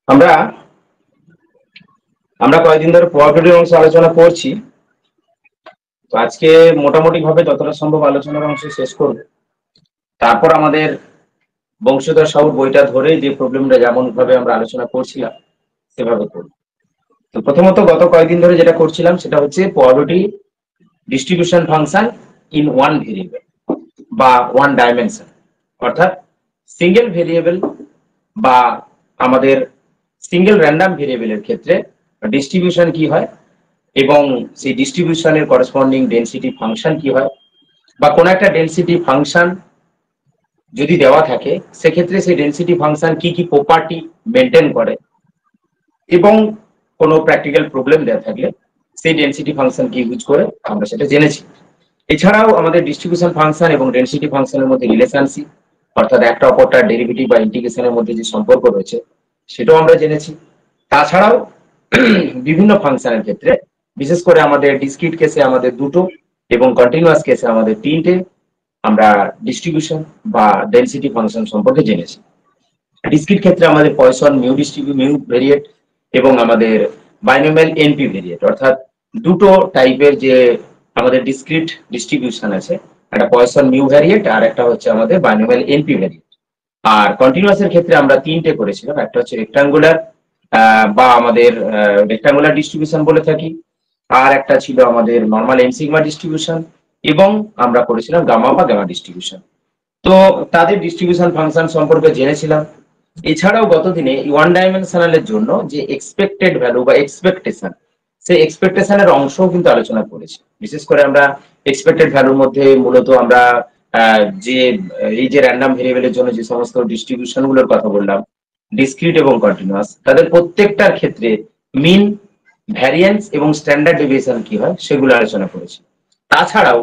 আমরা আমরা কয়েকদিন ধরে প্রবাবিলিটির অংশ আলোচনা করছি। তো আজকে মোটামুটি ভাবে যতটা সম্ভব আলোচনার অংশ শেষ করব। তারপর আমাদের বংশধর সাহুর বইটা ধরে যে প্রবলেমটা যেমন ভাবে আমরা আলোচনা করছিলাম সেভাবে করব। তো প্রথমত গত কয়েকদিন ধরে যেটা করছিলাম সেটা হচ্ছে probability distribution function in one variable বা ওয়ান ডাইমেনশন, অর্থাৎ সিঙ্গেল ভেরিয়েবল বা আমাদের সিঙ্গেল র্যান্ডম ভেরিয়েবলের ক্ষেত্রে ডিস্ট্রিবিউশন কি হয় এবং সেই ডিস্ট্রিবিউশনের করেসপন্ডিং ডেনসিটি ফাংশন কি হয়, বা কোন একটা ডেনসিটি ফাংশন যদি দেওয়া থাকে সেক্ষেত্রে সেই ডেনসিটি ফাংশন কি কি প্রপার্টি মেনটেন করে, এবং কোনো প্র্যাকটিক্যাল প্রবলেম দেওয়া থাকলে সেই ডেনসিটি ফাংশন কি ইউজ করে আমরা সেটা জেনেছি। এছাড়াও আমাদের ডিস্ট্রিবিউশন ফাংশন এবং ডেনসিটি ফাংশনের মধ্যে রিলেশনশিপ, অর্থাৎ একটা অপরটার ডেরিভেটিভ বা ইন্টিগ্রেশনের মধ্যে যে সম্পর্ক রয়েছে সেটাও আমরা জেনেছি। তাছাড়াও বিভিন্ন ফাংশনের ক্ষেত্রে, বিশেষ করে আমাদের ডিসক্রিট কেসে আমাদের দুটো এবং কন্টিনিউয়াস কেসে আমাদের তিনটে আমরা ডিস্ট্রিবিউশন বা ডেনসিটি ফাংশন সম্পর্কে জেনেছি। ডিসক্রিট ক্ষেত্রে আমাদের পয়সন মিউ ভেরিয়েট এবং আমাদের বাইনোমিয়াল এনপি ভেরিয়েট, অর্থাৎ দুটো টাইপের যে আমাদের ডিসক্রিট ডিস্ট্রিবিউশন আছে, একটা পয়সন মিউ ভেরিয়েট আর একটা হচ্ছে আমাদের বাইনোমিয়াল এনপি ভেরিয়েট। আর কন্টিনিউয়াসের ক্ষেত্রে আমরা তিনটে করেছিলাম, একটা হচ্ছে রেক্টাঙ্গুলার বা আমাদের রেক্টাঙ্গুলার ডিস্ট্রিবিউশন বলে থাকি, আর একটা ছিল আমাদের নর্মাল এন সিগমা ডিস্ট্রিবিউশন, এবং আমরা করেছিলাম গামা বা গামা ডিস্ট্রিবিউশন। তো তাদের ডিস্ট্রিবিউশন ফাংশন সম্পর্কে জেনেছিলাম। এছাড়াও গত দিনে ওয়ান ডাইমেনশনালের জন্য যে এক্সপেক্টেড ভ্যালু বা এক্সপেকটেশন, সেই এক্সপেকটেশনের অংশও কিন্তু আলোচনা করেছি। বিশেষ করে আমরা এক্সপেক্টেড ভ্যালুর মধ্যে মূলত আমরা যে এই যে র্যান্ডম ভেরিয়েবলের জন্য যে সমস্ত ডিস্ট্রিবিউশন গুলোর কথা বললাম, ডিসক্রিট এবং কন্টিনিউয়াস, তাদের প্রত্যেকটার ক্ষেত্রে মিন, ভ্যারিয়েন্স এবং স্ট্যান্ডার্ড ডেভিয়েশন কি হয় সেগুলো আলোচনা করেছি। তাছাড়াও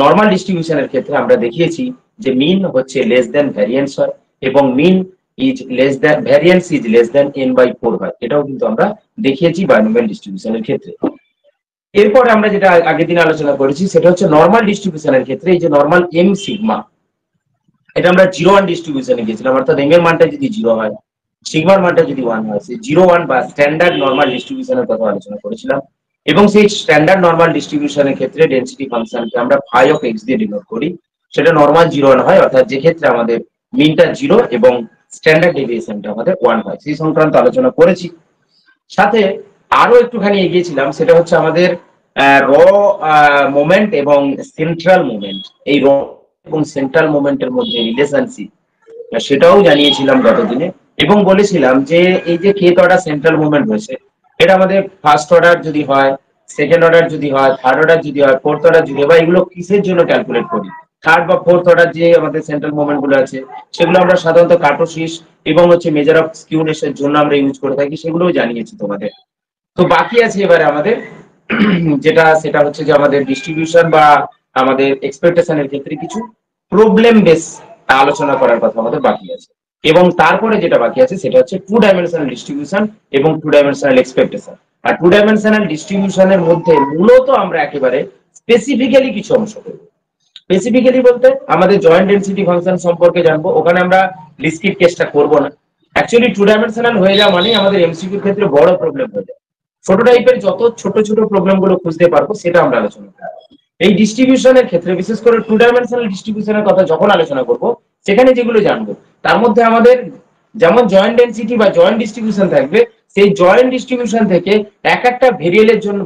নর্মাল ডিস্ট্রিবিউশনের ক্ষেত্রে আমরা দেখিয়েছি যে মিন হচ্ছে লেস দেন ভ্যারিয়েন্স হয় এবং mean is less than variance is less than n/4 হয়, এটাও কিন্তু আমরা দেখিয়েছি বাইনোমিয়াল ডিস্ট্রিবিউশনের ক্ষেত্রে। এরপরে আমরা যেটা আগের দিন আলোচনা করেছি সেটা হচ্ছে নর্মাল ডিস্ট্রিবিউশনের ক্ষেত্রে এই যে নর্মাল এম সিগমা, এটা আমরা 0-1 ডিস্ট্রিবিউশনে গিয়েছিলাম, অর্থাৎ এম এর মানটা যদি 0 হয়, সিগমার মানটা যদি 1 হয়, সেই 0-1 বা স্ট্যান্ডার্ড নর্মাল ডিস্ট্রিবিউশনের কথা আলোচনা করেছিলাম। এবং সেই স্ট্যান্ডার্ড নর্মাল ডিস্ট্রিবিউশনের ক্ষেত্রে ডেনসিটি ফাংশনকে আমরা ফাই অফ এক্স দিয়ে ডিনোট করি। সেটা নর্মাল 0-1 হয়, অর্থাৎ যে ক্ষেত্রে আমাদের মিনটা 0 এবং স্ট্যান্ডার্ড ডেভিয়েশনটা আমাদের 1 হয়, সেই সংক্রান্ত আলোচনা করেছি। সাথে আরো একটুখানি এগিয়েছিলাম, সেটা হচ্ছে আমাদের র মোমেন্ট এবং সেন্ট্রাল মোমেন্ট, এই র এবং সেন্ট্রাল মোমেন্টের মধ্যে রিলেশনশিপ, সেটাও জানিয়েছিলাম গতদিনে। এবং বলেছিলাম যে এই যে কেথ অর্ডার সেন্ট্রাল মুভমেন্ট রয়েছে, এটা আমাদের ফার্স্ট অর্ডার যদি হয়, সেকেন্ড অর্ডার যদি হয়, থার্ড অর্ডার যদি হয়, ফোর্থ অর্ডার যদি হয়, বা এগুলো কিসের জন্য ক্যালকুলেট করি, থার্ড বা ফোর্থ অর্ডার যে আমাদের সেন্ট্রাল মুভমেন্ট গুলো আছে সেগুলো আমরা সাধারণত কার্টোসিস এবং হচ্ছে মেজার অফ স্কিউনেস এর জন্য আমরা ইউজ করে থাকি, সেগুলোও জানিয়েছি তোমাদের। তো বাকি আছে এবারে আমাদের যেটা, সেটা হচ্ছে যে আমাদের ডিস্ট্রিবিউশন বা আমাদের এক্সপেকটেশনের ক্ষেত্রে কিছু প্রবলেম বেস আলোচনা করার কথা আমাদের বাকি আছে। এবং তারপরে যেটা বাকি আছে সেটা হচ্ছে টু ডাইমেনশনাল ডিস্ট্রিবিউশন এবং টু ডাইমেনশনাল এক্সপেকটেশন। আর টু ডাইমেনশনাল ডিস্ট্রিবিউশনের মধ্যে মূলত আমরা একেবারে স্পেসিফিক্যালি কিছু অংশ করব। স্পেসিফিক্যালি বলতে আমাদের জয়েন্ট ডেনসিটি ফাংশন সম্পর্কে জানবো, ওখানে আমরা ডিসক্রিট কেসটা করব না। অ্যাকচুয়ালি টু ডাইমেনশনাল হয়ে যাওয়া মানে আমাদের এমসিকিউর ক্ষেত্রে বড় প্রবলেম হয়ে যায়। ছোট টাইপের যত ছোট ছোট প্রবলেম গুলো খুঁজতে পারবো সেটা আমরা আলোচনা করব। এই ডিস্ট্রিবিউশনের ক্ষেত্রে বিশেষ করে টু ডাইমেনশনাল ডিস্ট্রিবিউশনের কথা যখন আলোচনা করব, সেখানে যেগুলো জানবো তার মধ্যে আমাদের যেমন জয়েন্ট ডেনসিটি বা জয়েন্ট ডিস্ট্রিবিউশন থাকবে, সেই জয়েন্ট ডিস্ট্রিবিউশন থেকে এক একটা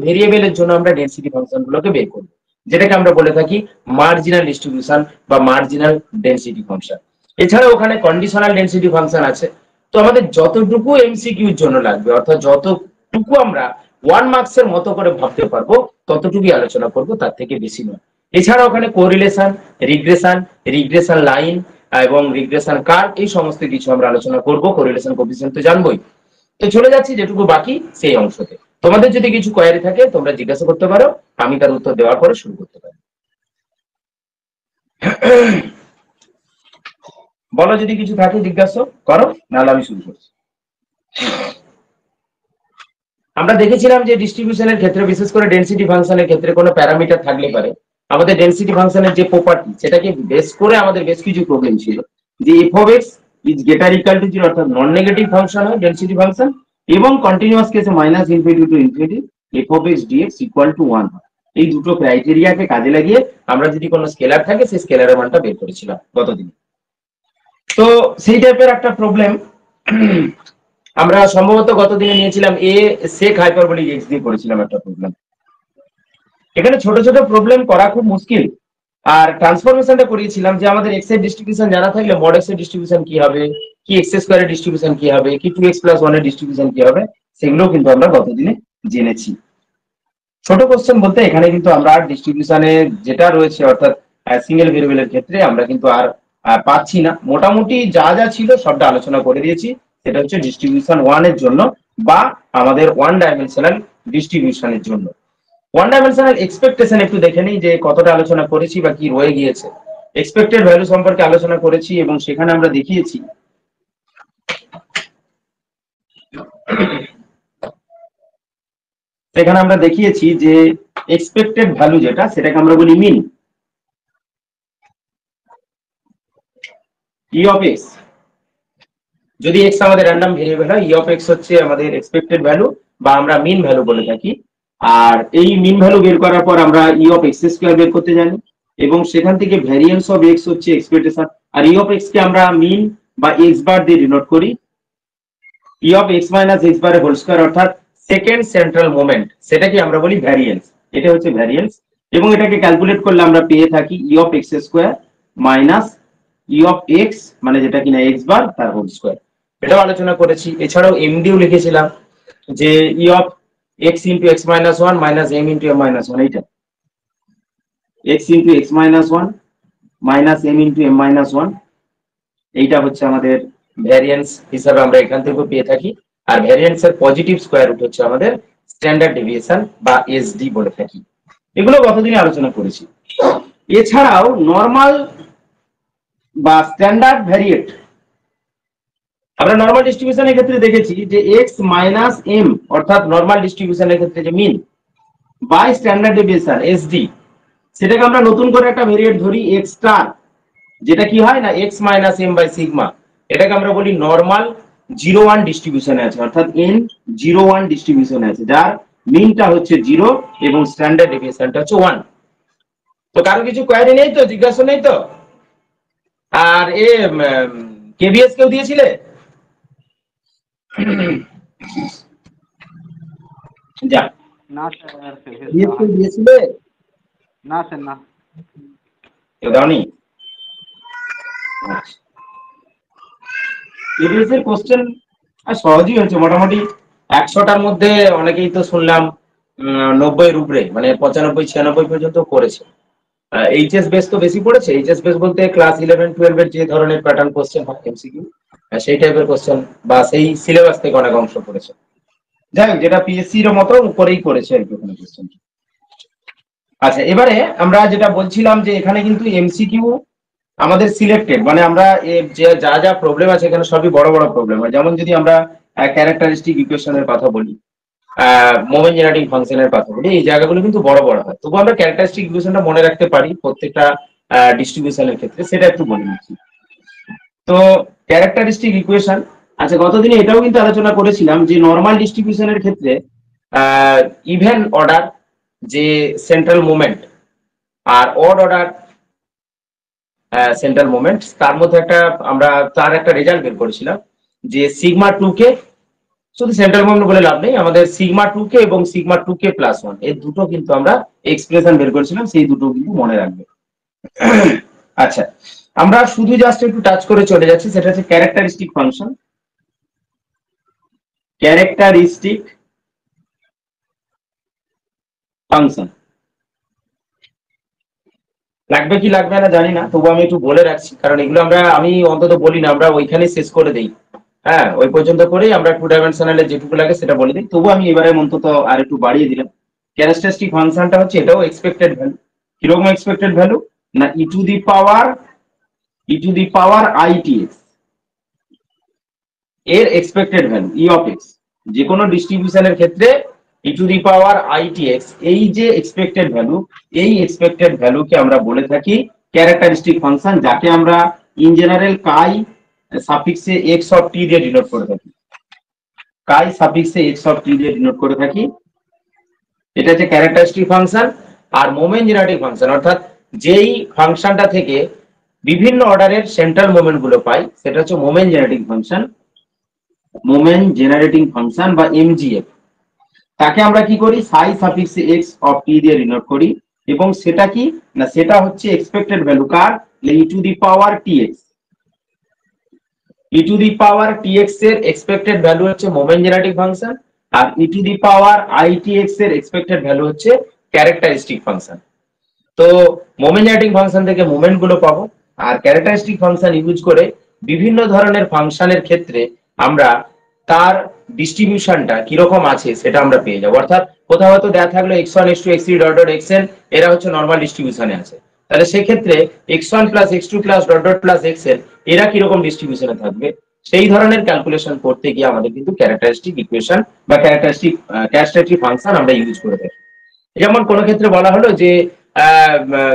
ভেরিয়েবলের জন্য আমরা ডেনসিটি ফাংশন গুলোকে বের করব, যেটাকে আমরা বলে থাকি মার্জিনাল ডিস্ট্রিবিউশন বা মার্জিনাল ডেনসিটি ফাংশন। এছাড়া ওখানে কন্ডিশনাল ডেনসিটি ফাংশন আছে। তো আমাদের যতটুকু এমসিকিউর জন্য লাগবে, অর্থাৎ যতটুকু আমরা 1 মার্কসের মতো করে ভাবতে পারবো ততটুকুই আলোচনা করব, তার থেকে বেশি নয়। এছাড়া ওখানে কোরিলেশন, রিগ্রেশন লাইন এবং রিগ্রেশন কার্ভ, এই সমস্ত কিছু আমরা আলোচনা করব। কোরিলেশন কোএফিসিয়েন্ট তো জানবোই। তো চলে যাচ্ছি যেটুকু বাকি সেই অংশতে। তোমাদের যদি কিছু কোয়েরি থাকে তোমরা জিজ্ঞাসা করতে পারো, আমি তার উত্তর দেওয়ার পরে শুরু করতে পারি। বলো যদি কিছু থাকে জিজ্ঞাসা করো, নাহলে আমি শুরু করছি। আমরা দেখেছিলাম যে ডিস্ট্রিবিউশনের ক্ষেত্রে বিশেষ করে ডেনসিটি ফাংশনের ক্ষেত্রে কোনো প্যারামিটার থাকলে পারে আমাদের ডেনসিটি ফাংশনের যে প্রপার্টি সেটাকে বেস করে আমাদের বেশ কিছু প্রবলেম ছিল, যে f of x is greater equal to 0 অর্থাৎ নন নেগেটিভ ফাংশন হয় ডেনসিটি ফাংশন, এবং কন্টিনিউয়াস কেসে minus infinity to infinity f of x dx equal to 1 হয়। এই দুটো ক্রাইটেরিয়াকে কাজে লাগিয়ে আমরা যদি কোনো স্কেলার থাকে সেই স্কেলারের মানটা বের করেছিলাম গতদিন। তো সেই টাইপের একটা প্রবলেম আমরা সম্ভবত গতদিনে নিয়েছিলাম, এ সেক হাইপারবোলিক এক্স দিয়ে করেছিলাম একটা প্রবলেম। এখানে ছোট ছোট প্রবলেম করা খুব মুশকিল। আর ট্রান্সফরমেশনটা করিয়েছিলাম যে আমাদের এক্স এর ডিস্ট্রিবিউশন জানা থাকলে মড এক্স এর ডিস্ট্রিবিউশন কি হবে, কি এক্স স্কয়ারের ডিস্ট্রিবিউশন কি হবে, কি 2x + 1 এর ডিস্ট্রিবিউশন কি হবে, সেগুলো কিন্তু আমরা গতদিনে জেনেছি। ছোট কোশ্চেন বলতে এখানে কিন্তু আমরা ডিস্ট্রিবিউশনে যেটা রয়েছে অর্থাৎ সিঙ্গেল ভেরিয়েবলের ক্ষেত্রে আমরা কিন্তু আর পাচ্ছি না, মোটামুটি যা যা ছিল সবটা আলোচনা করে দিয়েছি। সেটা হচ্ছে ডিস্ট্রিবিউশন 1 এর জন্য বা আমাদের ওয়ান ডাইমেনশনাল ডিস্ট্রিবিউশনের জন্য। ওয়ান ডাইমেনশনাল এক্সপেকটেশন একটু দেখে নিই যে কতটা আলোচনা করেছি বা কি রয়ে গিয়েছে। এক্সপেক্টেড ভ্যালু সম্পর্কে আলোচনা করেছি এবং সেখানে আমরা দেখিয়েছি যে এক্সপেক্টেড ভ্যালু যেটা সেটাকে আমরা বলি মিন। ই অফ এক্স, যদি এক্স আমাদের র্যান্ডম ভেরিয়েবল হয়, ই অফ এক্স হচ্ছে আমাদের এক্সপেক্টেড ভ্যালু বা আমরা মিন ভ্যালু বলে থাকি। আর এই মিন ভ্যালু বের করার পর আমরা ই অফ এক্স স্কয়ার বের করতে জানি, এবং সেখান থেকে ভ্যারিয়েন্স অফ এক্স হচ্ছে এক্সপেক্টেশন। আর ই অফ এক্স কে আমরা মিন বা এক্স বার দিয়ে ডিনোট করি, E of x minus X bar whole square অর্থাৎ সেকেন্ড সেন্ট্রাল মোমেন্ট, সেটাকে আমরা বলি ভ্যারিয়েন্স। এটা হচ্ছে ভ্যারিয়েন্স, এবং এটাকে ক্যালকুলেট করলে আমরা পেয়ে থাকি ই of x square minus E of x মানে যেটা কিনা এক্স বার তার হোল স্কয়ার। এটাও আলোচনা করেছি। এছাড়াও এমডিও লিখেছিলাম যে ই of x into x minus 1 minus m into m minus 1, এইটা x into x minus 1 minus m into m minus 1, এইটা হচ্ছে আমাদের ভ্যারিয়েন্স হিসাবে আমরা এখান থেকে পেয়ে থাকি। আর ভ্যারিয়েন্স এর পজিটিভ স্কয়ার রুট হচ্ছে আমাদের স্ট্যান্ডার্ড ডেভিয়েশন বা এসডি বলে থাকি। এগুলো গতদিনে আলোচনা করেছি। এছাড়াও নরমাল বা স্ট্যান্ডার্ড ভ্যারিয়েট আমরা নরমাল ডিস্ট্রিবিউশনের ক্ষেত্রে দেখেছি যে এক্স মাইনাস এম অর্থাৎ নরমাল ডিস্ট্রিবিউশনের ক্ষেত্রে যে mean by standard deviation SD, সেটাকে আমরা নতুন করে একটা ভেরিয়েট ধরি এক্স স্টার, যেটা কি হয় না x minus m by sigma. এটাকে আমরা বলি নরমাল 0-1 ডিস্ট্রিবিউশনে আছে, অর্থাৎ এন 0-1 ডিস্ট্রিবিউশনে আছে, যার মিনটা হচ্ছে 0 এবং স্ট্যান্ডার্ড ডেভিয়েশনটা হচ্ছে 1। তো কারো কিছু কোয়ারি নেই তো, জিজ্ঞাসা নেই তো? আর এ কেভিএস কেউ দিয়েছিলে? যা না স্যার, কেভিএস কেউ দিয়েছিলে? না স্যার, না। কেউ দাওনি? কেভিএস এর কোশ্চেন সহজই হয়েছে মোটামুটি। 100টার মধ্যে অনেকেই তো শুনলাম 90-এর উপরে, মানে 95-96 পর্যন্ত করেছে। এইচএস বেস তো বেশি পড়েছে। এইচএস বেস বলতে ক্লাস 11-12 এর যে ধরনের প্যাটার্ন কোশ্চেন হয় এমসিকিউ, সেই টাইপের কোশ্চেন বা সেই সিলেবাস থেকে অনেক অংশ পড়েছে। যাই হোক, যেটা পিএসসি এর মতো করেই করেছে আর কি ওখানে কোশ্চেন। আচ্ছা, এবারে আমরা যেটা বলছিলাম যে এখানে কিন্তু এমসিকিউ আমাদের সিলেক্টেড, মানে আমরা যে যা যা প্রবলেম আছে এখানে সবই বড় বড় প্রবলেম হয়। যেমন যদি আমরা ক্যারেক্টারিস্টিক ইকুয়েশনের কথা বলি, মোমেন্ট জেনারেটিং ফাংশনের কথা বলি, এই জায়গাগুলো কিন্তু বড় বড় হয়। তবু আমরা ক্যারেক্টারিস্টিক ইকুয়েশনটা মনে রাখতে পারি প্রত্যেকটা ডিস্ট্রিবিউশনের ক্ষেত্রে, সেটা একটু বলে নিচ্ছি। তো ক্যারেক্টারিস্টিক ইকুয়েশন, আচ্ছা গতদিনে এটাও কিন্তু আলোচনা করেছিলাম যে নরমাল ডিস্ট্রিবিউশনের ক্ষেত্রে ইভেন অর্ডার যে সেন্ট্রাল মোমেন্ট আর অড অর্ডার সেন্ট্রাল মোমেন্ট, তার মধ্যে আমরা তার একটা রেজাল্ট বের করেছিলাম যে সিগমা 2 কে, শুধু সেন্ট্রাল মোমেন্ট বলে লাভ নেই, আমাদের সিগমা 2 কে এবং সিগমা 2 কে প্লাস 1 এই দুটো কিন্তু আমরা এক্সপ্রেশন বের করেছিলাম, সেই দুটো কিন্তু মনে রাখবে। আচ্ছা, আমরা শুধু জাস্ট একটু টাচ করে চলে যাচ্ছি, সেটা হচ্ছে ক্যারেক্টারিস্টিক ফাংশন। ক্যারেক্টারিস্টিক ফাংশন লাগবে কি লাগবে না জানি না, তবু আমি একটু বলে রাখছি, কারণ এগুলো আমি অন্তত বলি না, আমরা ওইখানে শেষ করে দেই। হ্যাঁ, ওই পর্যন্ত করেই আমরা 2 ডাইমেনশনালে যেটুকু লাগে সেটা বলে দিই। তবু আমি এবারে অন্তত আর একটু বাড়িয়ে দিলাম। ক্যারেক্টারিস্টিক ফাংশনটা হচ্ছে এটাও এক্সপেক্টেড ভ্যালু। কিরকম এক্সপেক্টেড ভ্যালু না ই টু দি পাওয়ার আইটিএক্স এর expected value E of x, যে কোনো ডিস্ট্রিবিউশনের ক্ষেত্রে ই টু দি পাওয়ার আইটিএক্স এই যে এক্সপেক্টেড ভ্যালু, এই এক্সপেক্টেড ভ্যালুকে আমরা বলে থাকি ক্যারেক্টারিস্টিক ফাংশন, যাকে আমরা ইন জেনারেল কাই সাফিক্সে এক্স অফ টি দিয়ে ডিনোট করে থাকি, কাই সাফিক্সে এক্স অফ টি দিয়ে ডিনোট করে থাকি। এটা হচ্ছে ক্যারেক্টারিস্টিক ফাংশন। আর মোমেন্ট জেনারেটিং ফাংশন অর্থাৎ যেই ফাংশনটা থেকে বিভিন্ন অর্ডারের সেন্ট্রাল মোমেন্ট গুলো পাই সেটা হচ্ছে moment generating function, moment generating function বা এমজিএফ। তাকে আমরা কি করি, সাই সাফিক্সে এক্স অফ টি দিয়ে ডিনোট করি। এবং সেটা কি না, সেটা হচ্ছে এক্সপেক্টেড ভ্যালু কার, e to the power tx. E to the power tx এর এক্সপেক্টেড ভ্যালু হচ্ছে মোমেন্ট জেনারেটিং ফাংশন, আর e to the power itx এর এক্সপেক্টেড ভ্যালু হচ্ছে ক্যারেক্টারিস্টিক ফাংশন। তো মোমেন্ট জেনারেটিং ফাংশন থেকে মোমেন্ট গুলো পাবো, আর ক্যারেক্টারিস্টিক ফাংশন ইউজ করে বিভিন্ন ধরনের ফাংশনের ক্ষেত্রে আমরা তার ডিস্ট্রিবিউশনটা কিরকম আছে সেটা আমরা পেয়ে যাবো। অর্থাৎ কোথাও হয়তো দেওয়া থাকলো x1 x2 x3 dot dot xn, এরা হচ্ছে নর্মাল ডিস্ট্রিবিউশনে আছে, তাহলে সেক্ষেত্রে x1 plus x2 plus dot dot plus xn এরা কিরকম ডিস্ট্রিবিউশনে থাকবে সেই ধরনের ক্যালকুলেশন করতে গিয়ে আমাদের কিন্তু ক্যারেক্টারিস্টিক ইকুয়েশন বা ক্যারেক্টারিস্টিক ফাংশন আমরা ইউজ করে থাকি। যেমন কোন ক্ষেত্রে বলা হলো যে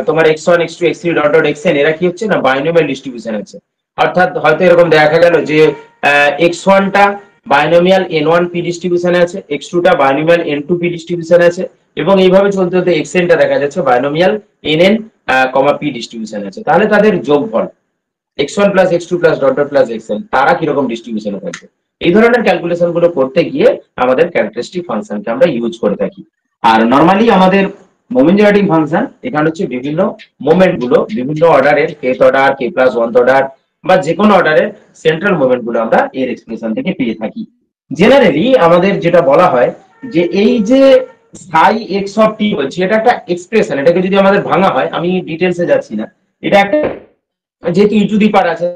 তোমার x1 x2 x3 dot dot xn এরা কি হচ্ছে না বাইনোমিয়াল ডিস্ট্রিবিউশন আছে। অর্থাৎ হয়তো এরকম দেখা গেল যে x1 টা বাইনোমিয়াল n1 p ডিস্ট্রিবিউশনে আছে, x2 টা বাইনোমিয়াল n2 p ডিস্ট্রিবিউশনে আছে, এবং এইভাবে চলতে চলতে xn টা দেখা যাচ্ছে বাইনোমিয়াল nn, p ডিস্ট্রিবিউশনে আছে। তাহলে তাদের যোগফল x1 plus x2 plus dot dot plus xn তারা কিরকম ডিস্ট্রিবিউশনে থাকবে, এই ধরনের ক্যালকুলেশন গুলো করতে গিয়ে আমাদের ক্যারেক্টারিস্টিক ফাংশনকে আমরা ইউজ করে থাকি। আর নরমালি আমাদের মোমেন্ট জেনারেটিং ফাংশন এখানে হচ্ছে বিভিন্ন মোমেন্ট গুলো বিভিন্ন অর্ডারের kth order k plus 1th order বা যে কোনো অর্ডারের সেন্ট্রাল মোমেন্ট গুলো আমরা এর এক্সপ্রেশন থেকে পেয়ে থাকি। জেনারেলি আমাদের যেটা বলা হয় যে এই যে সাই এক্স অফ টি বলছি এটা একটা এক্সপ্রেশন, এটাকে যদি আমাদের ভাঙা হয়, আমি ডিটেলসে যাচ্ছি না, এটা একটা যেহেতু ই টু দি পাওয়ার আছে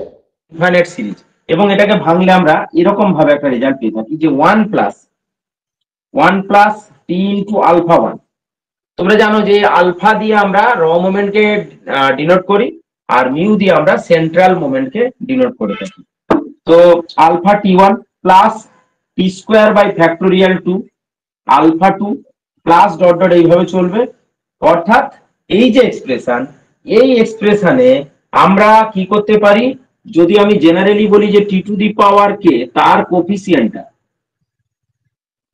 ইনফাইনাইট সিরিজ, এবং এটাকে ভাঙলে আমরা এরকম ভাবে একটা রেজাল্ট পেয়ে থাকি যে 1 প্লাস টি ইনটু আলফা 1। তোমরা জানো যে আলফা দিয়ে আমরা র মোমেন্টকে ডিনোট করি, আর মিউ দিয়ে আমরা সেন্ট্রাল মোমেন্টকে ডিনোট করে থাকি। তো আলফা টি1 plus T square by factorial 2 alpha 2 plus dot dot এইভাবে চলবে। অর্থাৎ এই যে এক্সপ্রেশন, এই এক্সপ্রেশনে আমরা কি করতে পারি, যদি আমি জেনারেলি বলি যে টি টু দি পাওয়ার কে তার কোফিসিয়েন্টটা,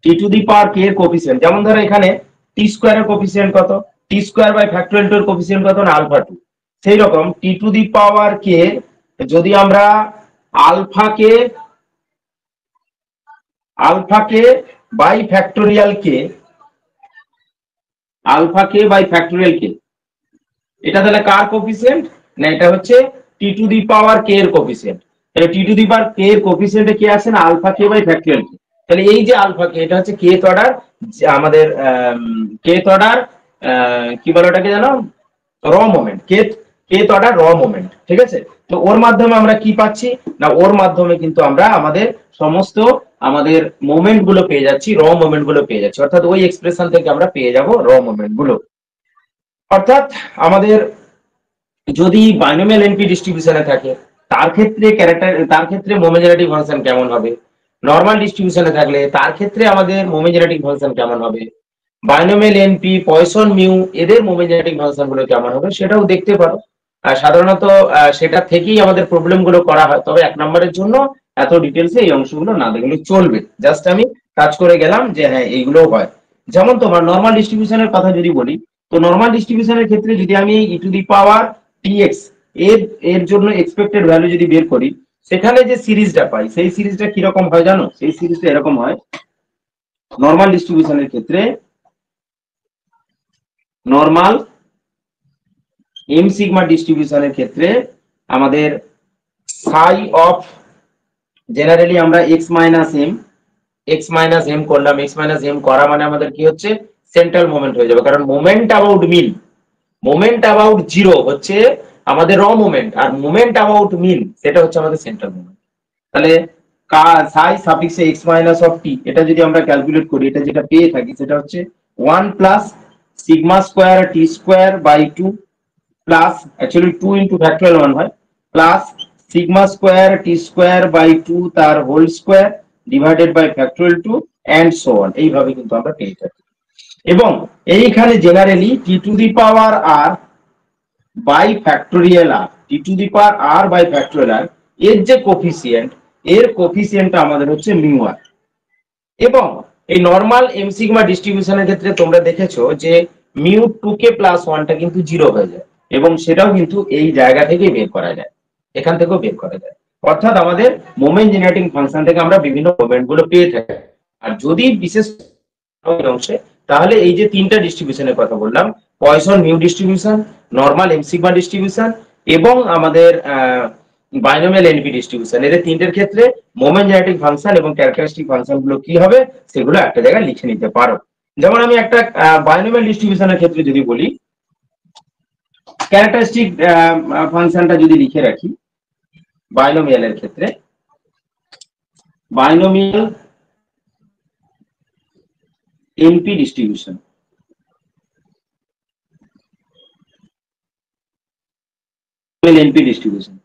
টি টু দি পাওয়ার কে এর কোফিসিয়েন্ট, যেমন ধরো এখানে টি স্কোয়ার এর কোফিসিয়েন্ট কত, টি স্কোয়ার বাই ফ্যাক্টোরিয়াল 2 এর কোফিসিয়েন্ট কত না আলফা 2। সেই রকম টি টু দি পাওয়ার কে যদি আমরা আলফাকে বাই ফ্যাক্টোরিয়াল কে, আলফাকে বাই ফ্যাক্টোরিয়াল কে, এটা তাহলে কার কোফিসিয়েন্ট না, এটা হচ্ছে টি টু দি পাওয়ার কে এর কোফিসিয়েন্ট। তাহলে টি টু দি পাওয়ার কে এর কোফিসিয়েন্টে কে আছে না আলফা কে বাই ফ্যাক্টোরিয়াল কে। তাহলে এই যে আলফা কে এটা হচ্ছে kth অর্ডার, আমাদের kth অর্ডার কি বলে ওটাকে জানো, র মোমেন্ট, kth অর্ডার র মোমেন্ট, ঠিক আছে। তো ওর মাধ্যমে আমরা কি পাচ্ছি না, ওর মাধ্যমে কিন্তু আমরা আমাদের সমস্ত আমাদের মোমেন্ট গুলো পেয়ে যাচ্ছি, র মোমেন্ট গুলো পেয়ে যাচ্ছি। অর্থাৎ ওই এক্সপ্রেশন থেকে আমরা পেয়ে যাব র মোমেন্ট গুলো। অর্থাৎ আমাদের যদি বাইনোমিয়াল এনপি ডিস্ট্রিবিউশনে থাকে তার ক্ষেত্রে মোমেন্ট জেনারেটিং ফাংশন কেমন হবে, নরমাল ডিস্ট্রিবিউশনে থাকলে তার ক্ষেত্রে আমাদের মোমেন্ট জেনারেটিং ফাংশন কেমন হবে, বাইনোমিয়াল এনপি পয়সন মিউ এদের মোমেন্ট জেনারেটিং ফাংশন গুলো কেমন হবে সেটাও দেখতে পারো। আর সাধারণত সেটা থেকেই আমাদের প্রবলেম গুলো করা হয়। তবে 1 নম্বরের জন্য এত ডিটেলসে এই অংশগুলো না দেখলে চলবে, জাস্ট আমি কাজ করে গেলাম যে হ্যাঁ এইগুলো হয়। যেমন তোমার নরমাল ডিস্ট্রিবিউশনের কথা যদি বলি, তো নরমাল ডিস্ট্রিবিউশনের ক্ষেত্রে যদি আমি ই টু দি পাওয়ার টিএক্স এর জন্য এক্সপেক্টেড ভ্যালু যদি বের করি, সেখানে যে সিরিজটা পাই সেই সিরিজটা কিরকম হয় জানো, সেই সিরিজটা এরকম হয়। নরমাল ডিস্ট্রিবিউশনের ক্ষেত্রে নরমাল এম সিগমা ডিস্ট্রিবিউশনের ক্ষেত্রে আমাদের সাই অফ জেনারেলি আমরা এক্স মাইনাস এম করলাম, এক্স মাইনাস এম করা মানে আমাদের কি হচ্ছে সেন্ট্রাল মোমেন্ট হয়ে যাবে, কারণ moment about mean, moment about zero হচ্ছে আমাদের র মোমেন্ট, আর মোমেন্ট অ্যাবাউট মিন সেটা হচ্ছে আমাদের সেন্ট্রাল মোমেন্ট। তাহলে সাই সাফিক্সে এক্স মাইনাস অফ টি এটা যদি আমরা ক্যালকুলেট করি, এটা যেটা পেয়ে থাকি সেটা হচ্ছে 1 plus sigma square T square by 2 plus actually 2 into factorial 1 হয়, plus sigma square T square by 2 তার whole square divided by factorial 2 and so on, এইভাবে কিন্তু আমরা পেয়ে থাকি। এবং এইখানে generally T to the power R by factorial R, T to the power R by factorial R এর যে কোফিসিয়েন্ট, এর কোফিসিয়েন্টটা আমাদের হচ্ছে মিউ আর। এবং এই নর্মাল এম সিগমা ডিস্ট্রিবিউশনের ক্ষেত্রে তোমরা দেখেছো যে মিউ 2k প্লাস 1টা কিন্তু 0 হয়ে যায়, এবং সেটাও কিন্তু এই জায়গা থেকেই বের করা যায়, এখান থেকেও বের করা যায়। অর্থাৎ আমাদের মোমেন্ট জেনারেটিং ফাংশন থেকে আমরা বিভিন্ন মোমেন্ট গুলো পেয়ে থাকি। আর যদি বিশেষ অংশে, তাহলে এই যে তিনটা ডিস্ট্রিবিউশনের কথা বললাম, Poisson mu distribution, normal m sigma distribution এবং আমাদের বাইনোমিয়াল এনপি ডিস্ট্রিবিউশন, এদের তিনটের ক্ষেত্রে মোমেন্ট জেনারেটিং ফাংশন এবং ক্যারেক্টারিস্টিক ফাংশন গুলো কি হবে সেগুলো একটা জায়গায় লিখে নিতে পারো। যেমন আমি একটা বাইনোমিয়াল ডিস্ট্রিবিউশনের ক্ষেত্রে যদি বলি, ক্যারেক্টারিস্টিক ফাংশনটা যদি লিখে রাখি বাইনোমিয়ালের ক্ষেত্রে, binomial np distribution, np distribution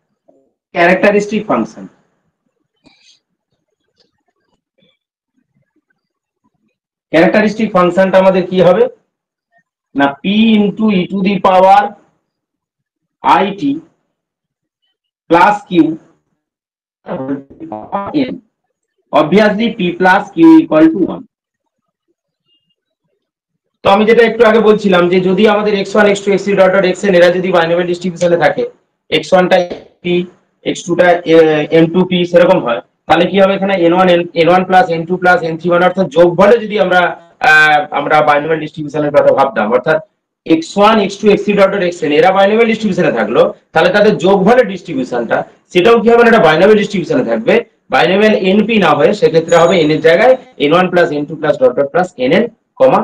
characteristic function, characteristic ফাংশনটা আমাদের কি হবে না, p into e to the power i t plus q n, obviously p plus q equal to 1। তো আমি যেটা একটু আগে বলছিলাম যে যদি আমাদের x1 x2 x3 dot dot xn এরা যদি বাইনোমিয়াল ডিস্ট্রিবিউশনে থাকে, x1 টা p x2 টা n2p সেরকম হয়, তাহলে কি হবে এখানে n1 n1 plus n2 plus n3 মানে অর্থাৎ যোগফলে যদি আমরা বাইনোমিয়াল ডিস্ট্রিবিউশনের কথা ভাবতাম, অর্থাৎ x1 x2 x3 dot dot xn এরা বাইনোমিয়াল ডিস্ট্রিবিউশনে থাকলো, তাহলে তাদের যোগফলের ডিস্ট্রিবিউশনটা সেটাও কি হবে, এটা বাইনোমিয়াল ডিস্ট্রিবিউশনে থাকবে, বাইনোমিয়াল np না হয়ে সেক্ষেত্রে হবে n এর জায়গায় n1 plus n2 plus dot dot plus nn কমা।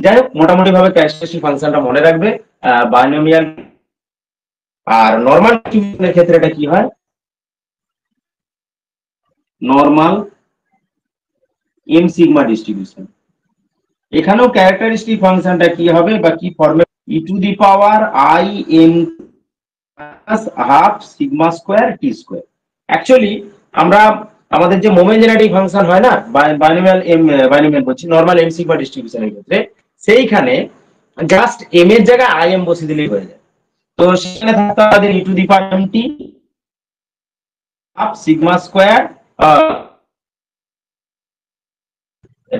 যাই হোক, মোটামুটি ভাবে ক্যারেক্টারিস্টিক ফাংশনটা মনে রাখবে। বাইনোমিয়াল আর নরমাল ডিস্ট্রিবিউশনের ক্ষেত্রে এটা কি হয়, নরমাল এম সিগমা ডিস্ট্রিবিউশন, এখানেও ক্যারেক্টারিস্টিক ফাংশনটা কি হবে বা কি ফর্মে, E to the power I M plus half sigma square T square. Actually আমরা আমাদের যে মোমেন্ট জেনারেটিং ফাংশন হয় না বাইনোমিয়াল বলছি নরমাল এম সিগমা ডিস্ট্রিবিউশনের ক্ষেত্রে, সেইখানে জাস্ট এম এর জায়গায় আই এম বসিয়ে দিলেই হয়ে যায়। তো সেখানে থাকতে আমাদের E to the power M T half sigma square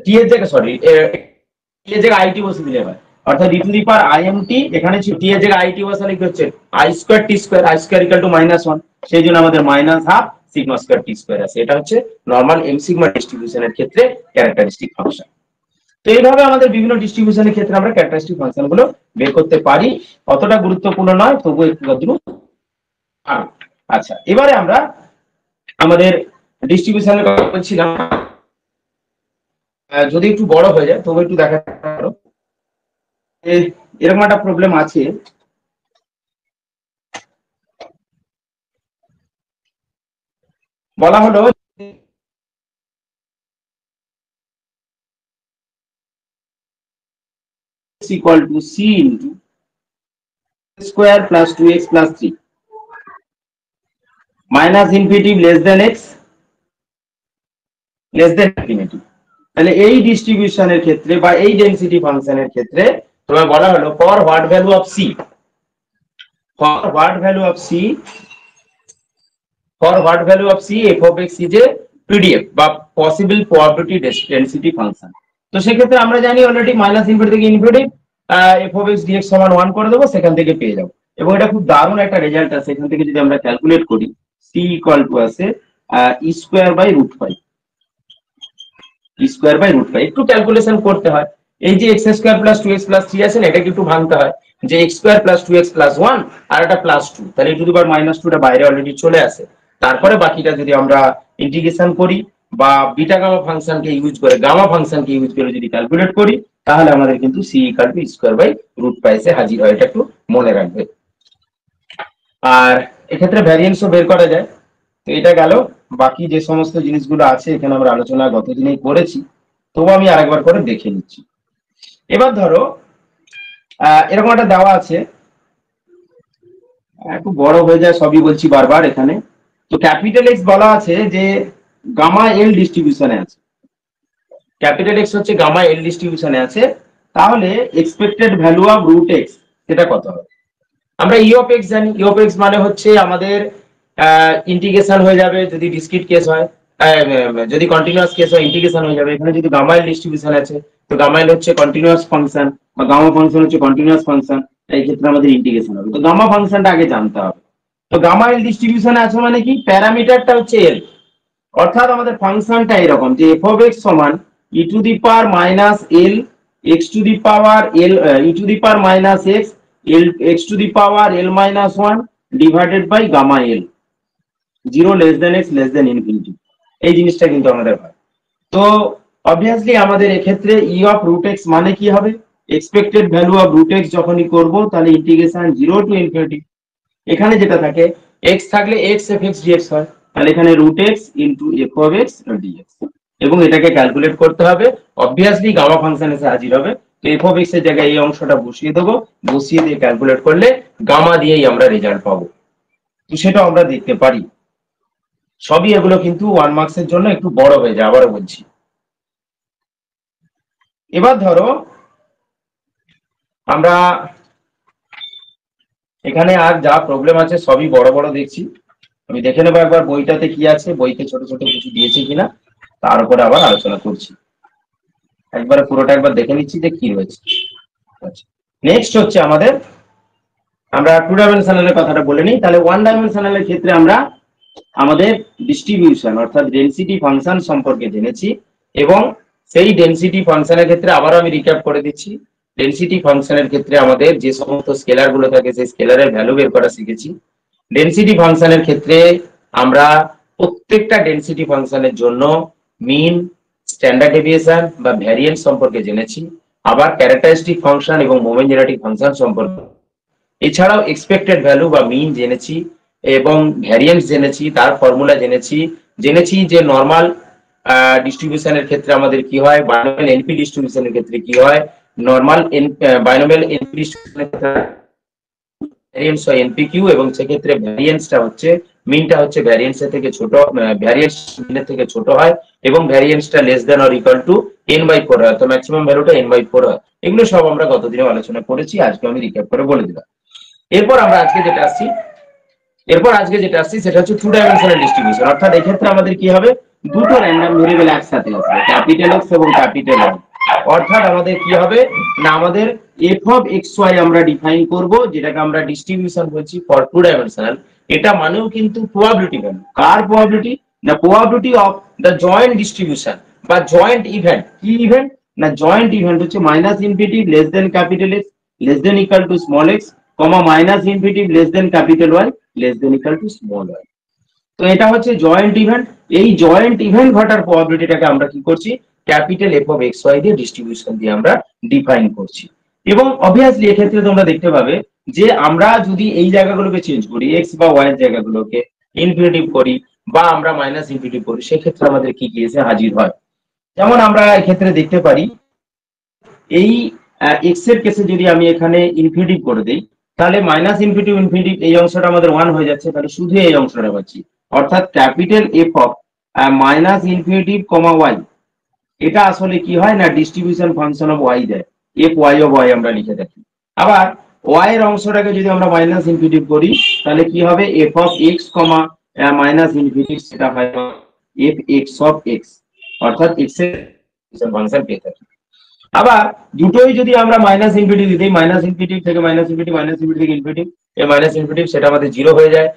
T এর জায়গায়, সরি টি এর জায়গায় আইটি বসিয়ে দিলে হয়, অর্থাৎ E to the power I M T, এখানে টি এর জায়গায় আইটি বসালে কি হচ্ছে I square T square, I square equal to -1, সেই জন্য আমাদের minus half sigma square T square আছে। এটা হচ্ছে নরমাল এম সিগমা ডিস্ট্রিবিউশনের ক্ষেত্রে ক্যারেক্টারিস্টিক ফাংশন। তো এইভাবে আমাদের বিভিন্ন ডিস্ট্রিবিউশনের ক্ষেত্রে আমরা ক্যারেক্টারিস্টিক ফাংশন গুলো বের করতে পারি, অতটা গুরুত্বপূর্ণ নয় তবু একটু দ্রুত। আচ্ছা, এবারে আমরা আমাদের ডিস্ট্রিবিউশনের কথা বলছিলাম, যদি একটু বড় হয়ে যায় তবু একটু দেখা পারো, এরকম একটা প্রবলেম আছে। বলা হলো equal to c into square plus 2x plus 3 minus infinity less than x less than infinity। তাহলে এই ডিস্ট্রিবিউশনের ক্ষেত্রে বা এই ডেনসিটি ফাংশনের ক্ষেত্রে তোমার বলা হলো for what value of c, for what value of c, for what value of c f of x is a pdf বা পসিবল প্রবাবিলিটি ডেনসিটি ফাংশন। তো সেক্ষেত্রে আমরা জানি অলরেডি মাইনাস ইনফিনিটি থেকে infinity f of x dx সমান 1 করে দেবো, সেখান থেকে পেয়ে যাবো। এবং এটা খুব দারুণ একটা রেজাল্ট আছে, এখান থেকে যদি আমরা ক্যালকুলেট করি c ইকুয়াল টু আছে e square by √5, e square by √5। একটু ক্যালকুলেশন করতে হয়, এই যে x square plus 2x plus 3 আছে না, এটাকে একটু ভাঙতে হয় যে x square plus 2x plus 1 আর এটা প্লাস 2, তাহলে e টু দি পাওয়ার -2 টা বাইরে অলরেডি চলে আসে। তারপরে বাকিটা যদি আমরা ইন্টিগ্রেশন করি বা বিটা গামা ফাংশনকে ইউজ করে গামা ফাংশনকে ইউজ করে যদি ক্যালকুলেট করি, তাহলে আমাদের কিন্তু c equal to e square by √5 এসে হাজির হয়, এটা একটু মনে রাখবে। আর এক্ষেত্রে ভ্যারিয়েন্সও বের করা যায়। তো এটা গেল, বাকি যে সমস্ত জিনিসগুলো আছে এখানে আমরা আলোচনা গতদিনেই করেছি, তবু আমি আরেকবার করে দেখে নিচ্ছি। এবার ধরো এরকম একটা দেওয়া আছে, একটু বড় হয়ে যায় সবই বলছি বারবার এখানে। তো ক্যাপিটাল এক্স বলা আছে যে গামা এল ডিস্ট্রিবিউশনে আছে, ক্যাপিটাল এক্স হচ্ছে গামা এল ডিস্ট্রিবিউশনে আছে, তাহলে এক্সপেক্টেড ভ্যালু অফ √x সেটা কত হবে? আমরা ই অফ এক্স জানি, ই অফ এক্স মানে হচ্ছে আমাদের ইন্টিগ্রেশন হয়ে যাবে, যদি ডিসক্রিট কেস হয় যদি কন্টিনিউয়াস কেস হয় ইন্টিগ্রেশন হয়ে যাবে। এখানে যদি গামা এল ডিস্ট্রিবিউশন আছে তো গামা এল হচ্ছে কন্টিনিউয়াস ফাংশন বা গামা ফাংশন হচ্ছে কন্টিনিউয়াস ফাংশন, এই ক্ষেত্রে আমাদের ইন্টিগ্রেশন হবে। তো গামা ফাংশনটা আগে জানতে হবে। তো গামা এল ডিস্ট্রিবিউশনে আছে মানে কি, প্যারামিটারটা হচ্ছে এল, অর্থাৎ আমাদের ফাংশনটা এরকম যে এফ অফ এক্স সমান ই to the power minus L X to the power L E to the power minus X L X to the power L minus one divided by gamma L, zero less than x less than infinity. এই জিনিসটা কিন্তু আমাদের হয়। তো obviously আমাদের এক্ষেত্রে ই of root x মানে কি হবে, expected value of root x যখনই করব তাহলে ইন্টিগ্রেশন জিরো টু ইনফিনিটি। এখানে যেটা থাকে এক্স থাকলে এক্স এফ এক্স ডিএক্স হয়, তাহলে এখানে root x into f of x dx, এবং এটাকে ক্যালকুলেট করতে হবে। অবভিয়াসলি গামা ফাংশন এসে হাজির হবে। তো এফ অফ এক্স এর জায়গায় এই অংশটা বসিয়ে দেবো, বসিয়ে দিয়ে ক্যালকুলেট করলে গামা দিয়েই আমরা রেজাল্ট পাবো। তো সেটা আমরা দেখতে পারি। সবই এগুলো কিন্তু 1 মার্কসের জন্য একটু বড় হয়ে যায়, আবারও বলছি। এবার ধরো আমরা এখানে আর যা প্রবলেম আছে সবই বড় বড় দেখছি। আমি দেখে নেবো একবার বইটাতে কি আছে, বইতে ছোট ছোট কিছু দিয়েছে কিনা, তার উপরে আবার আলোচনা করছি। একবারে পুরোটা একবার দেখে নিচ্ছি যে কি রয়েছে। আচ্ছা, নেক্সট হচ্ছে আমাদের, আমরা 2 ডাইমেনশনালের কথাটা বলে নিই। তাহলে 1 ডাইমেনশনালের ক্ষেত্রে আমরা আমাদের ডিস্ট্রিবিউশন অর্থাৎ ডেনসিটি ফাংশন সম্পর্কে জেনেছি, এবং সেই ডেনসিটি ফাংশনের ক্ষেত্রে আবারও আমি রিক্যাপ করে দিচ্ছি। ডেনসিটি ফাংশনের ক্ষেত্রে আমাদের যে সমস্ত স্কেলার গুলো থাকে সেই স্কেলারের ভ্যালু বের করা শিখেছি। ডেনসিটি ফাংশনের ক্ষেত্রে আমরা প্রত্যেকটা ডেনসিটি ফাংশনের জন্য মিন, স্ট্যান্ডার্ড ডেভিয়েশন বা ভ্যারিয়েন্স সম্পর্কে জেনেছি, আবার ক্যারেক্টারিস্টিক ফাংশন এবং মোমেন্ট জেনারেটিক ফাংশন সম্পর্কে, এছাড়াও এক্সপেক্টেড ভ্যালু বা মিন জেনেছি এবং ভ্যারিয়েন্স জেনেছি, তার ফর্মুলা জেনেছি। জেনেছি যে নরমাল ডিস্ট্রিবিউশনের ক্ষেত্রে আমাদের কি হয়, বাইনোমিয়াল এনপি ডিস্ট্রিবিউশনের ক্ষেত্রে কি হয়, নরমাল বাইনোমিয়াল এনপি ডিস্ট্রিবিউশনের ক্ষেত্রে ভ্যারিয়েন্স হয় এনপিকিউ, এবং সেক্ষেত্রে ভ্যারিয়েন্সটা হচ্ছে মিনটা হচ্ছে ভ্যারিয়েন্সের থেকে ছোট, ভ্যারিয়েন্স মিনের থেকে ছোট হয়, এবং ভ্যারিয়েন্সটা less than or equal to n/4 হয়। তো ম্যাক্সিমাম ভ্যালুটা n/4 হয়। এগুলো সব আমরা গতদিনে আলোচনা করেছি, আজকে আমি রিক্যাপ করে বলে দিলাম। এরপর আজকে যেটা আসছি সেটা হচ্ছে 2 ডাইমেনশনাল ডিস্ট্রিবিউশন, অর্থাৎ এক্ষেত্রে আমাদের কি হবে, দুটো র্যান্ডম ভেরিয়েবল একসাথে আসবে, ক্যাপিটাল এক্স এবং ক্যাপিটাল ওয়াই। অর্থাৎ আমাদের কি হবে না, আমাদের এফ অফ এক্স ওয়াই আমরা ডিফাইন করব, যেটাকে আমরা ডিস্ট্রিবিউশন বলছি ফর 2 ডাইমেনশনাল। এটা মানেও কিন্তু প্রবাবিলিটি ভ্যালু। কার প্রবাবিলিটি না, probability of the joint distribution বা জয়েন্ট ইভেন্ট। কি ইভেন্ট না, জয়েন্ট ইভেন্ট হচ্ছে minus infinity less than capital x less than equal to small x, comma minus infinity less than capital y less than equal to small y. তো এটা হচ্ছে joint event. এই joint event ঘটার প্রবাবিলিটিটাকে আমরা কি করছি, capital f of x y দিয়ে ডিস্ট্রিবিউশন দিয়ে আমরা ডিফাইন করছি। এবং অবভিয়াসলি এক্ষেত্রে তোমরা দেখতে পাবে যে আমরা যদি এই জায়গাগুলোকে চেঞ্জ করি, এক্স বা ওয়াই এর জায়গাগুলোকে ইনফিনিটিভ করি বা আমরা মাইনাস ইনফিনিটিভ করি, সেক্ষেত্রে আমাদের কি কি এসে হাজির হয়। যেমন আমরা এক্ষেত্রে দেখতে পারি, এই এক্স এর কেসে যদি আমি এখানে ইনফিনিটিভ করে দেই, তাহলে মাইনাস ইনফিনিটিভ ইনফিনিটিভ এই অংশটা আমাদের 1 হয়ে যাচ্ছে, তাহলে শুধু এই অংশটা পাচ্ছি। অর্থাৎ capital f of minus infinity comma y, এটা আসলে কি হয় না, ডিস্ট্রিবিউশন ফাংশন অফ ওয়াই দেয়, এফ ওয়াই অফ ওয়াই আমরা লিখে থাকি। আবার ওয়াই এর অংশটাকে যদি আমরা মাইনাস ইনফিনিটিভ করি, তাহলে কি হবে, F of x comma minus infinitive, সেটা হয় এফ এক্স অফ এক্স, অর্থাৎ এক্স এর ফাংশন পেয়ে থাকি। আবার দুটোই যদি আমরা মাইনাস ইনফিনিটিভ দিই, মাইনাস ইনফিনিটিভ থেকে মাইনাস ইনফিনিটিভ, মাইনাস ইনফিনিটিভ থেকে ইনফিনিটিভ, এই মাইনাস ইনফিনিটিভ সেটা আমাদের 0 হয়ে যায়,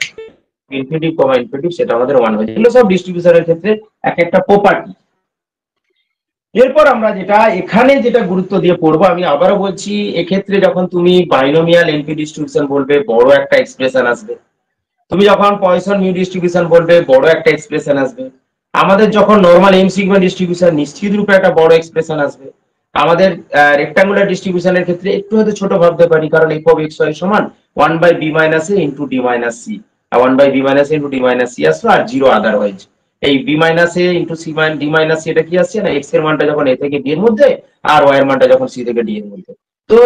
ইনফিনিটিভ কমা ইনফিনিটিভ সেটা আমাদের 1 হয়ে যায়। এগুলো সব ডিস্ট্রিবিউশনের ক্ষেত্রে এক একটা প্রপার্টি। এরপর আমরা এখানে যেটা গুরুত্ব দিয়ে পড়বো, আমি আবারও বলছি, এক্ষেত্রে যখন তুমি বাইনোমিয়াল এনপি ডিস্ট্রিবিউশন বলবে বড় একটা এক্সপ্রেশন আসবে, তুমি যখন পয়সন মিউ ডিস্ট্রিবিউশন বলবে বড় একটা এক্সপ্রেশন আসবে, আমাদের যখন নরমাল এম সিগমা ডিস্ট্রিবিউশন নিশ্চিত রূপে একটা বড় এক্সপ্রেশন আসবে। আমাদের রেক্টাঙ্গুলার ডিস্ট্রিবিউশনের ক্ষেত্রে একটু হয়তো ছোট ভাবতে পারি, কারণ এফ অফ এক্স ওয়াই সমান 1/b minus a into d minus c, 1/b minus a into d minus c আসলো, আর 0 আদারওয়াইজ। এই b minus a into c d minus c, এটা কি আসছে না, x এর মানটা যখন a থেকে d এর মধ্যে, আর y এর মানটা যখন c থেকে d এর মধ্যে। তো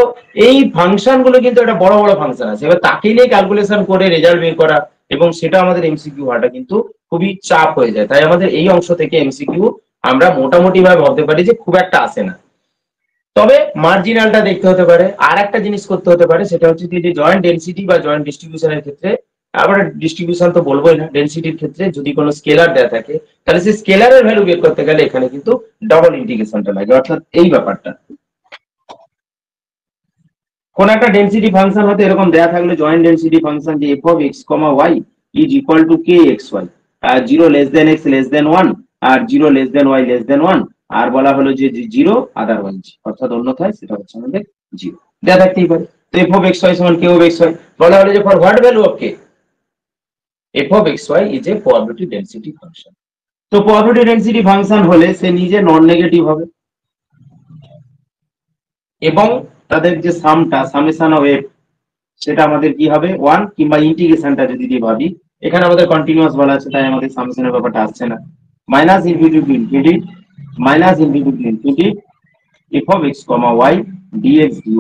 এই ফাংশন গুলো কিন্তু একটা বড় বড় ফাংশন আছে, এবার তাকে নিয়ে ক্যালকুলেশন করে রেজাল্ট বের করা, এবং সেটা আমাদের এমসিকিউ হওয়াটা কিন্তু খুবই চাপ হয়ে যায়। তাই আমাদের এই অংশ থেকে এমসিকিউ আমরা মোটামুটি ভাবে ভাবতে পারি যে খুব একটা আসে না। তবে মার্জিনালটা দেখতে হতে পারে। আর একটা জিনিস করতে হতে পারে, সেটা হচ্ছে যে জয়েন্ট ডেনসিটি বা জয়েন্ট ডিস্ট্রিবিউশনের ক্ষেত্রে আবার ডিস্ট্রিবিউশন তো বলবোই না, ডেনসিটির ক্ষেত্রে যদি কোনো স্কেলার দেয়া থাকে তাহলে সেই স্কেলারের ভ্যালু বের করতে গেলে এখানে কিন্তু ডবল ইন্টিগ্রেশনটা লাগে, অর্থাৎ এই ব্যাপারটা। কোন একটা ডেনসিটি ফাংশন হতে এরকম দেয়া থাকলে জয়েন্ট ডেনসিটি ফাংশন যে f of x, y is equal to kxy, আর 0 less than x less than 1 আর 0 less than y less than 1, আর বলা হলো যে 0 আদারওয়াইজ, অর্থাৎ অন্যথায় সেটা হচ্ছে আমাদের 0 দেয়া থাকতেই পারে। তো f of xy সমান k of xy, বলা হলো যে for what value of k, f of xy is a probability density function। তো probability density ফাংশন হলে সে নিজে নন নেগেটিভ হবে এবং তাদের যে সামটা সামেশন অফ f সেটা আমাদের কি হবে 1, কিংবা ইন্টিগ্রেশনটা যদি দিয়ে ভাবি, এখানে আমাদের কন্টিনিউয়াস বলা আছে তাই আমাদের সামেশনের ব্যাপারটা আসছে না, minus infinity to infinity minus infinity to infinity f of x, y dx dy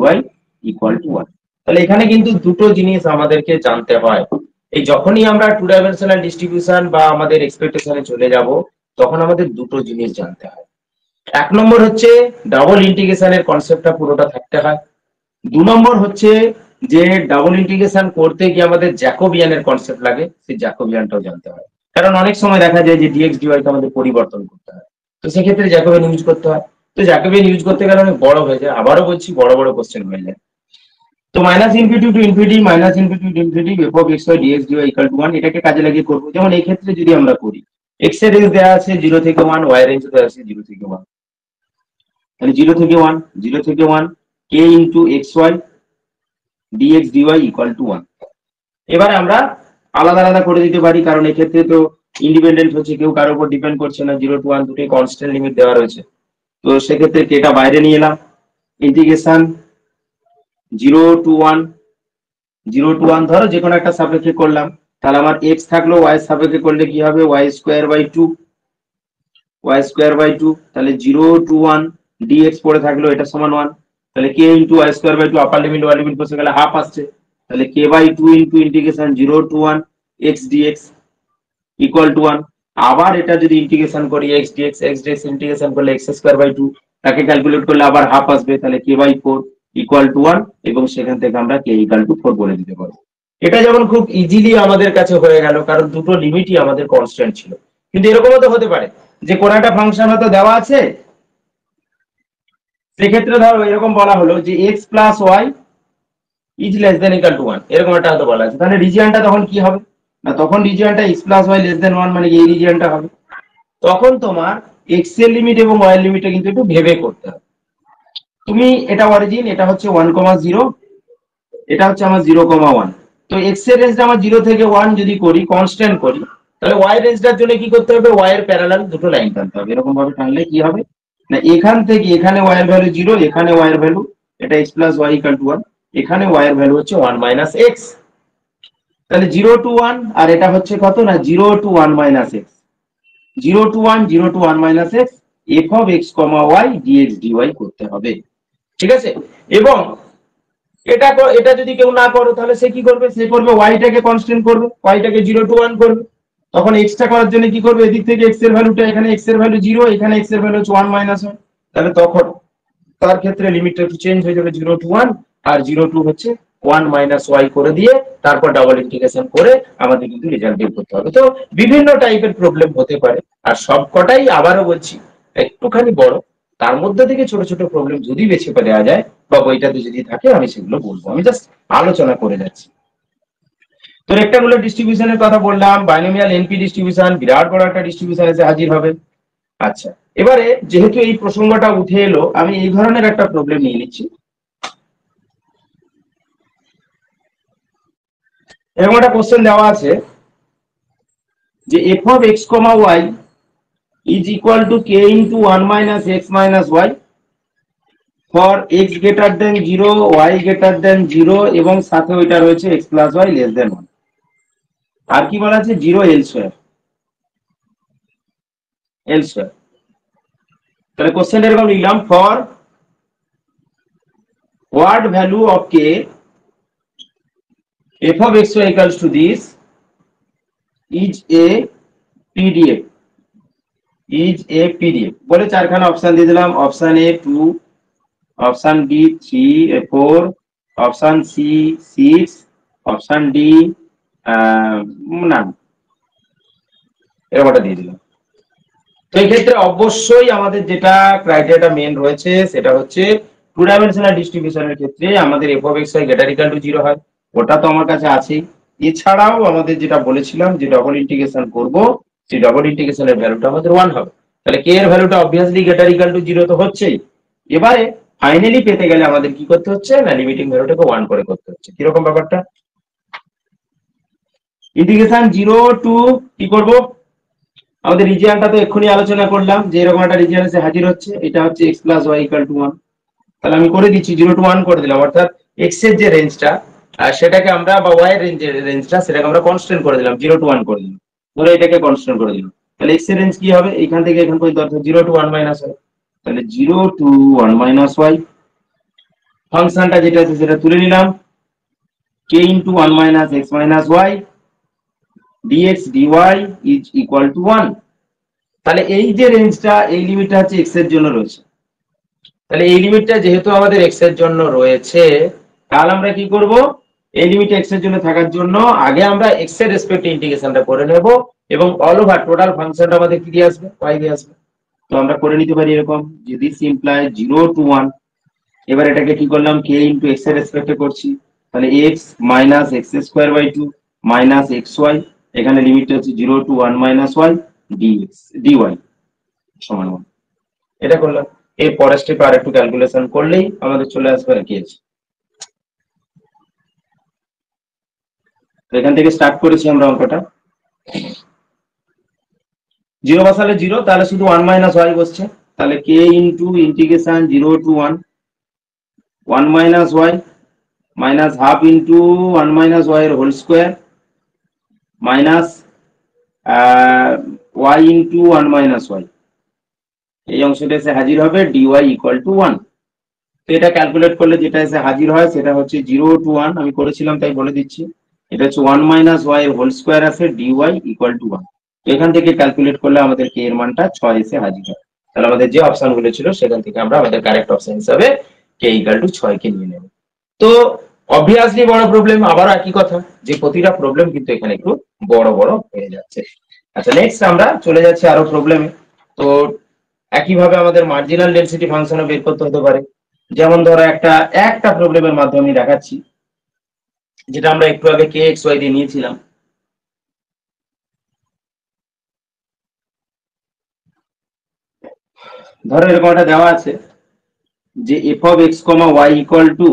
equal to 1। তাহলে এখানে কিন্তু দুটো জিনিস আমাদেরকে জানতে হয়। এই যখনই আমরা টু ডাইমেনশনাল ডিস্ট্রিবিউশন বা আমাদের এক্সপেক্টেশনে চলে যাব তখন আমাদের দুটো জিনিস জানতে হয়। এক নম্বর হচ্ছে ডাবল ইন্টিগ্রেশনের কনসেপ্টটা পুরোটা থাকতে হয়। দু নম্বর হচ্ছে যে ডাবল ইন্টিগ্রেশন করতে গিয়ে আমাদের জ্যাকোবিয়ানের কনসেপ্ট লাগে, সেই জ্যাকোবিয়ানটাও জানতে হয়। কারণ অনেক সময় দেখা যায় যে ডিএক্স ডিওয়াই কে আমাদের পরিবর্তন করতে হয়, তো সেক্ষেত্রে জ্যাকোবিয়ান ইউজ করতে হয়। তো জ্যাকোবিয়ান ইউজ করতে গেলে অনেক বড় হয়ে যায়, আবারও বলছি বড় বড় কোশ্চেন হয়ে যায়। তো minus infinity to infinity minus infinity to infinity f of xy dx dy equal to 1, এটাকে কাজে লাগিয়ে করব। যেমন এই ক্ষেত্রে যদি আমরা করি, x এর রেঞ্জ দেওয়া আছে 0 থেকে 1, y এর রেঞ্জ দেওয়া আছে 0 থেকে 1, তাহলে 0 থেকে 1 0 থেকে 1 k into xy dx dy equal to 1। এবারে আমরা আলাদা আলাদা করে দিতে পারি, কারণ এই ক্ষেত্রে তো ইন্ডিপেন্ডেন্ট হচ্ছে, কেউ কারোর উপর ডিপেন্ড করছে না, 0 টু 1 দুটোই কনস্ট্যান্ট লিমিট দেওয়া রয়েছে। তো সেক্ষেত্রে কেটা বাইরে নিয়ে এলাম, ইন্টিগ্রেশন 0 টু 1 0 টু 1 ধরো যে কোনো একটা সাপেক্ষে করলাম, তাহলে আমার x থাকলো, y এর সাপেক্ষে করলে কি হবে y স্কয়ার বাই 2 তাহলে 0 টু 1 dx পড়ে থাকলো, এটা সমান 1, তাহলে k into y square by 2 upper limit lower limit বসে গেলে হাফ আসছে, তাহলে k বাই 2 into integration 0 to 1 x dx equal to 1। আবার এটা যদি ইন্টিগ্রেশন করি x dx ইন্টিগ্রেশন করলে x স্কয়ার বাই 2, তাকে ক্যালকুলেট করলে আবার হাফ আসবে, তাহলে k বাই 4 ইকুয়াল টু 1, এবং সেখান থেকে আমরা k ইকুয়াল টু 4 বলে দিতে পারবো। এটা যেমন খুব ইজিলি আমাদের কাছে হয়ে গেল, কারণ দুটো লিমিটই আমাদের কনস্ট্যান্ট ছিল। কিন্তু এরকমও তো হতে পারে যে কোন একটা ফাংশন হয়তো দেওয়া আছে, সেক্ষেত্রে ধরো এরকম বলা হলো যে x plus y is less than equal to 1, এরকম একটা হয়তো বলা আছে, তাহলে রিজিয়নটা তখন কি হবে না, তখন রিজিয়নটা x plus y less than 1 মানে এই রিজিয়নটা হবে। তখন তোমার x এর লিমিট এবং y এর লিমিটটা কিন্তু একটু ভেবে করতে হবে। তুমি এটা অরিজিন, এটা হচ্ছে 1,0, এটা হচ্ছে আমার 0,1। তো x এর রেঞ্জটা আমার 0 থেকে 1 যদি করি, কনস্ট্যান্ট করি, তাহলে y রেঞ্জটার জন্য কি করতে হবে, y এর প্যারালাল দুটো লাইন টানতে হবে। এরকম ভাবে টানলে কি হবে না, এখান থেকে এখানে y এর ভ্যালু 0, এখানে y এর ভ্যালু, এটা x plus y equal to 1, এখানে y এর ভ্যালু হচ্ছে 1 মাইনাস x, তাহলে 0 টু 1, আর এটা হচ্ছে কত না 0 to 1 minus x, 0 to 1 0 to 1 minus x f of x, y dx dy করতে হবে। ঠিক আছে, এবং এটা যদি কেউ না করো তাহলে সে কি করবে, সে করবে y টাকে কনস্ট্যান্ট করবে, y টাকে 0 টু 1 করবে। তখন x টা করার জন্য কি করবে, এদিক থেকে x এর ভ্যালুটা, এখানে x এর ভ্যালু 0, এখানে x এর ভ্যালু হচ্ছে 1 মাইনাস 1, তাহলে তখন তার ক্ষেত্রে লিমিটটা একটু চেঞ্জ হয়ে যাবে 0 টু 1, আর 0 টু হচ্ছে 1 মাইনাস y করে দিয়ে তারপর ডাবল ইন্টিগ্রেশন করে আমাদের কিন্তু রেজাল্ট বের করতে হবে। তো বিভিন্ন টাইপের প্রবলেম হতে পারে, আর সবকটাই আবারও বলছি একটুখানি বড়, তার মধ্যে থেকে ছোট ছোট প্রবলেম যদি বেছে দেওয়া যায় বা বইটাতে যদি থাকে আমি সেগুলো বলবো, আমি জাস্ট আলোচনা করে যাচ্ছি। তো রেক্টাঙ্গুলার ডিস্ট্রিবিউশনের কথা বললাম, বাইনোমিয়াল এনপি ডিস্ট্রিবিউশন বিরাট বড় একটা ডিস্ট্রিবিউশন এসে হাজির হবে। আচ্ছা, এবারে যেহেতু এই প্রসঙ্গটা উঠে এলো, আমি এই ধরনের একটা প্রবলেম নিয়ে নিচ্ছি। এরকম একটা কোশ্চেন দেওয়া আছে যে f of x, y is equal to k into 1 minus x minus y for x greater than 0, y greater than 0, এবং সাথে ওইটা রয়েছে x plus y less than 1। আর কি বলা আছে 0 elsewhere। তাহলে কোশ্চেন এরকম লিখলাম, for what value of k f of x y equals to this is a pdf বলে চারখানা অপশন দিয়ে দিলাম, option a 2, option b 3, 4, option c 6, option d না, এরকমটা দিয়ে দিলাম। তো এই ক্ষেত্রে অবশ্যই আমাদের যেটা ক্রাইটেরিয়াটা মেন রয়েছে সেটা হচ্ছে টু ডাইমেনশনাল ডিস্ট্রিবিউশনের ক্ষেত্রে আমাদের f of x y greater equal to 0 হয়, ওটা তো আমার কাছে আছেই। এছাড়াও আমাদের যেটা বলেছিলাম যে ডবল ইন্টিগ্রেশন করব, সেই ডবল ইন্টিগ্রেশনের ভ্যালুটা আমাদের 1 হবে। তাহলে কে এর ভ্যালুটা অবভিয়াসলি গ্রেটার ইকুয়াল টু 0 তো হচ্ছেই। এবারে ফাইনালি পেতে গেলে আমাদের কি করতে হচ্ছে না, লিমিটিং ভ্যালুটাকে 1 করে করতে হচ্ছে। কিরকম ব্যাপারটা, ইন্টিগ্রেশন 0 টু কি করব, আমাদের রিজিয়নটা তো এক্ষুনি আলোচনা করলাম যে এরকম একটা রিজিয়ন এসে হাজির হচ্ছে, এটা হচ্ছে x plus y equal to 1। তাহলে আমি করে দিচ্ছি 0 টু 1 করে দিলাম, অর্থাৎ x এর যে রেঞ্জটা সেটাকে আমরা, বা y এর রেঞ্জটা সেটাকে আমরা কনস্ট্যান্ট করে দিলাম, 0 টু 1 করে দিলাম, ধরে এটাকে কনস্ট্যান্ট করে দিলাম। তাহলে x এর রেঞ্জ কি হবে, এখান থেকে এখান পর্যন্ত অর্থাৎ 0 টু 1 মাইনাস y। তাহলে 0 টু 1 মাইনাস y, ফাংশনটা যেটা আছে সেটা তুলে নিলাম, k into 1 minus x minus y dx dy is equal to 1। তাহলে এই যে রেঞ্জটা, এই লিমিটটা হচ্ছে x এর জন্য রয়েছে। তাহলে এই লিমিটটা যেহেতু আমাদের x এর জন্য রয়েছে, তাহলে আমরা কি করব, এই লিমিট x এর জন্য থাকার জন্য আগে আমরা x এর রেসপেক্টে ইন্টিগ্রেশনটা করে নেব, এবং অল ওভার টোটাল ফাংশনটা আমাদের কি দিয়ে আসবে, y দিয়ে আসবে। তো আমরা করে নিতে পারি এরকম, যে দিস ইমপ্লাই 0 টু 1। এবার এটাকে কি করলাম, k ইনটু x এর রেসপেক্টে করছি, তাহলে x minus x square by 2 minus xy, এখানে লিমিটটা হচ্ছে 0 to 1 minus y dx dy সমান 1। এটা করলাম। এর পরের স্টেপে আর একটু ক্যালকুলেশন করলেই আমাদের চলে আসবে আর কি আছে। তো এখান থেকে স্টার্ট করেছি আমরা অঙ্কটা, 0 বসালে 0, তাহলে শুধু 1 মাইনাস y বসছে। তাহলে k into integration 0 to 1 1 minus y minus half into 1 minus y এর whole square minus y into 1 minus y, এই অংশটা এসে হাজির হবে dy ইকুয়াল টু 1। তো এটা ক্যালকুলেট করলে যেটা এসে হাজির হয় সেটা হচ্ছে 0 টু 1, আমি করেছিলাম তাই বলে দিচ্ছি, এটা হচ্ছে 1 মাইনাস y এর হোল স্কয়ার আছে dy ইকুয়াল টু 1। তো এখান থেকে ক্যালকুলেট করলে আমাদের k এর মানটা 6 এসে হাজির হয়। তাহলে আমাদের যে অপশন গুলো ছিল সেখান থেকে আমরা আমাদের কারেক্ট অপশন হিসাবে k ইকুয়াল টু 6 কে নিয়ে নেব। তো অবভিয়াসলি বড় প্রবলেম, আবার একই কথা যে প্রতিটা প্রবলেম কিন্তু এখানে একটু বড় বড় হয়ে যাচ্ছে। আচ্ছা, নেক্সট আমরা চলে যাচ্ছি আরো প্রবলেমে। তো একইভাবে আমাদের মার্জিনাল ডেনসিটি ফাংশনও বের করতে হতে পারে। যেমন ধরো একটা প্রবলেমের মাধ্যমে আমি দেখাচ্ছি, যেটা আমরা একটু আগে কে এক্স ওয়াই দিয়ে নিয়েছিলাম। ধরো এরকম একটা দেওয়া আছে যে f of x comma y equal to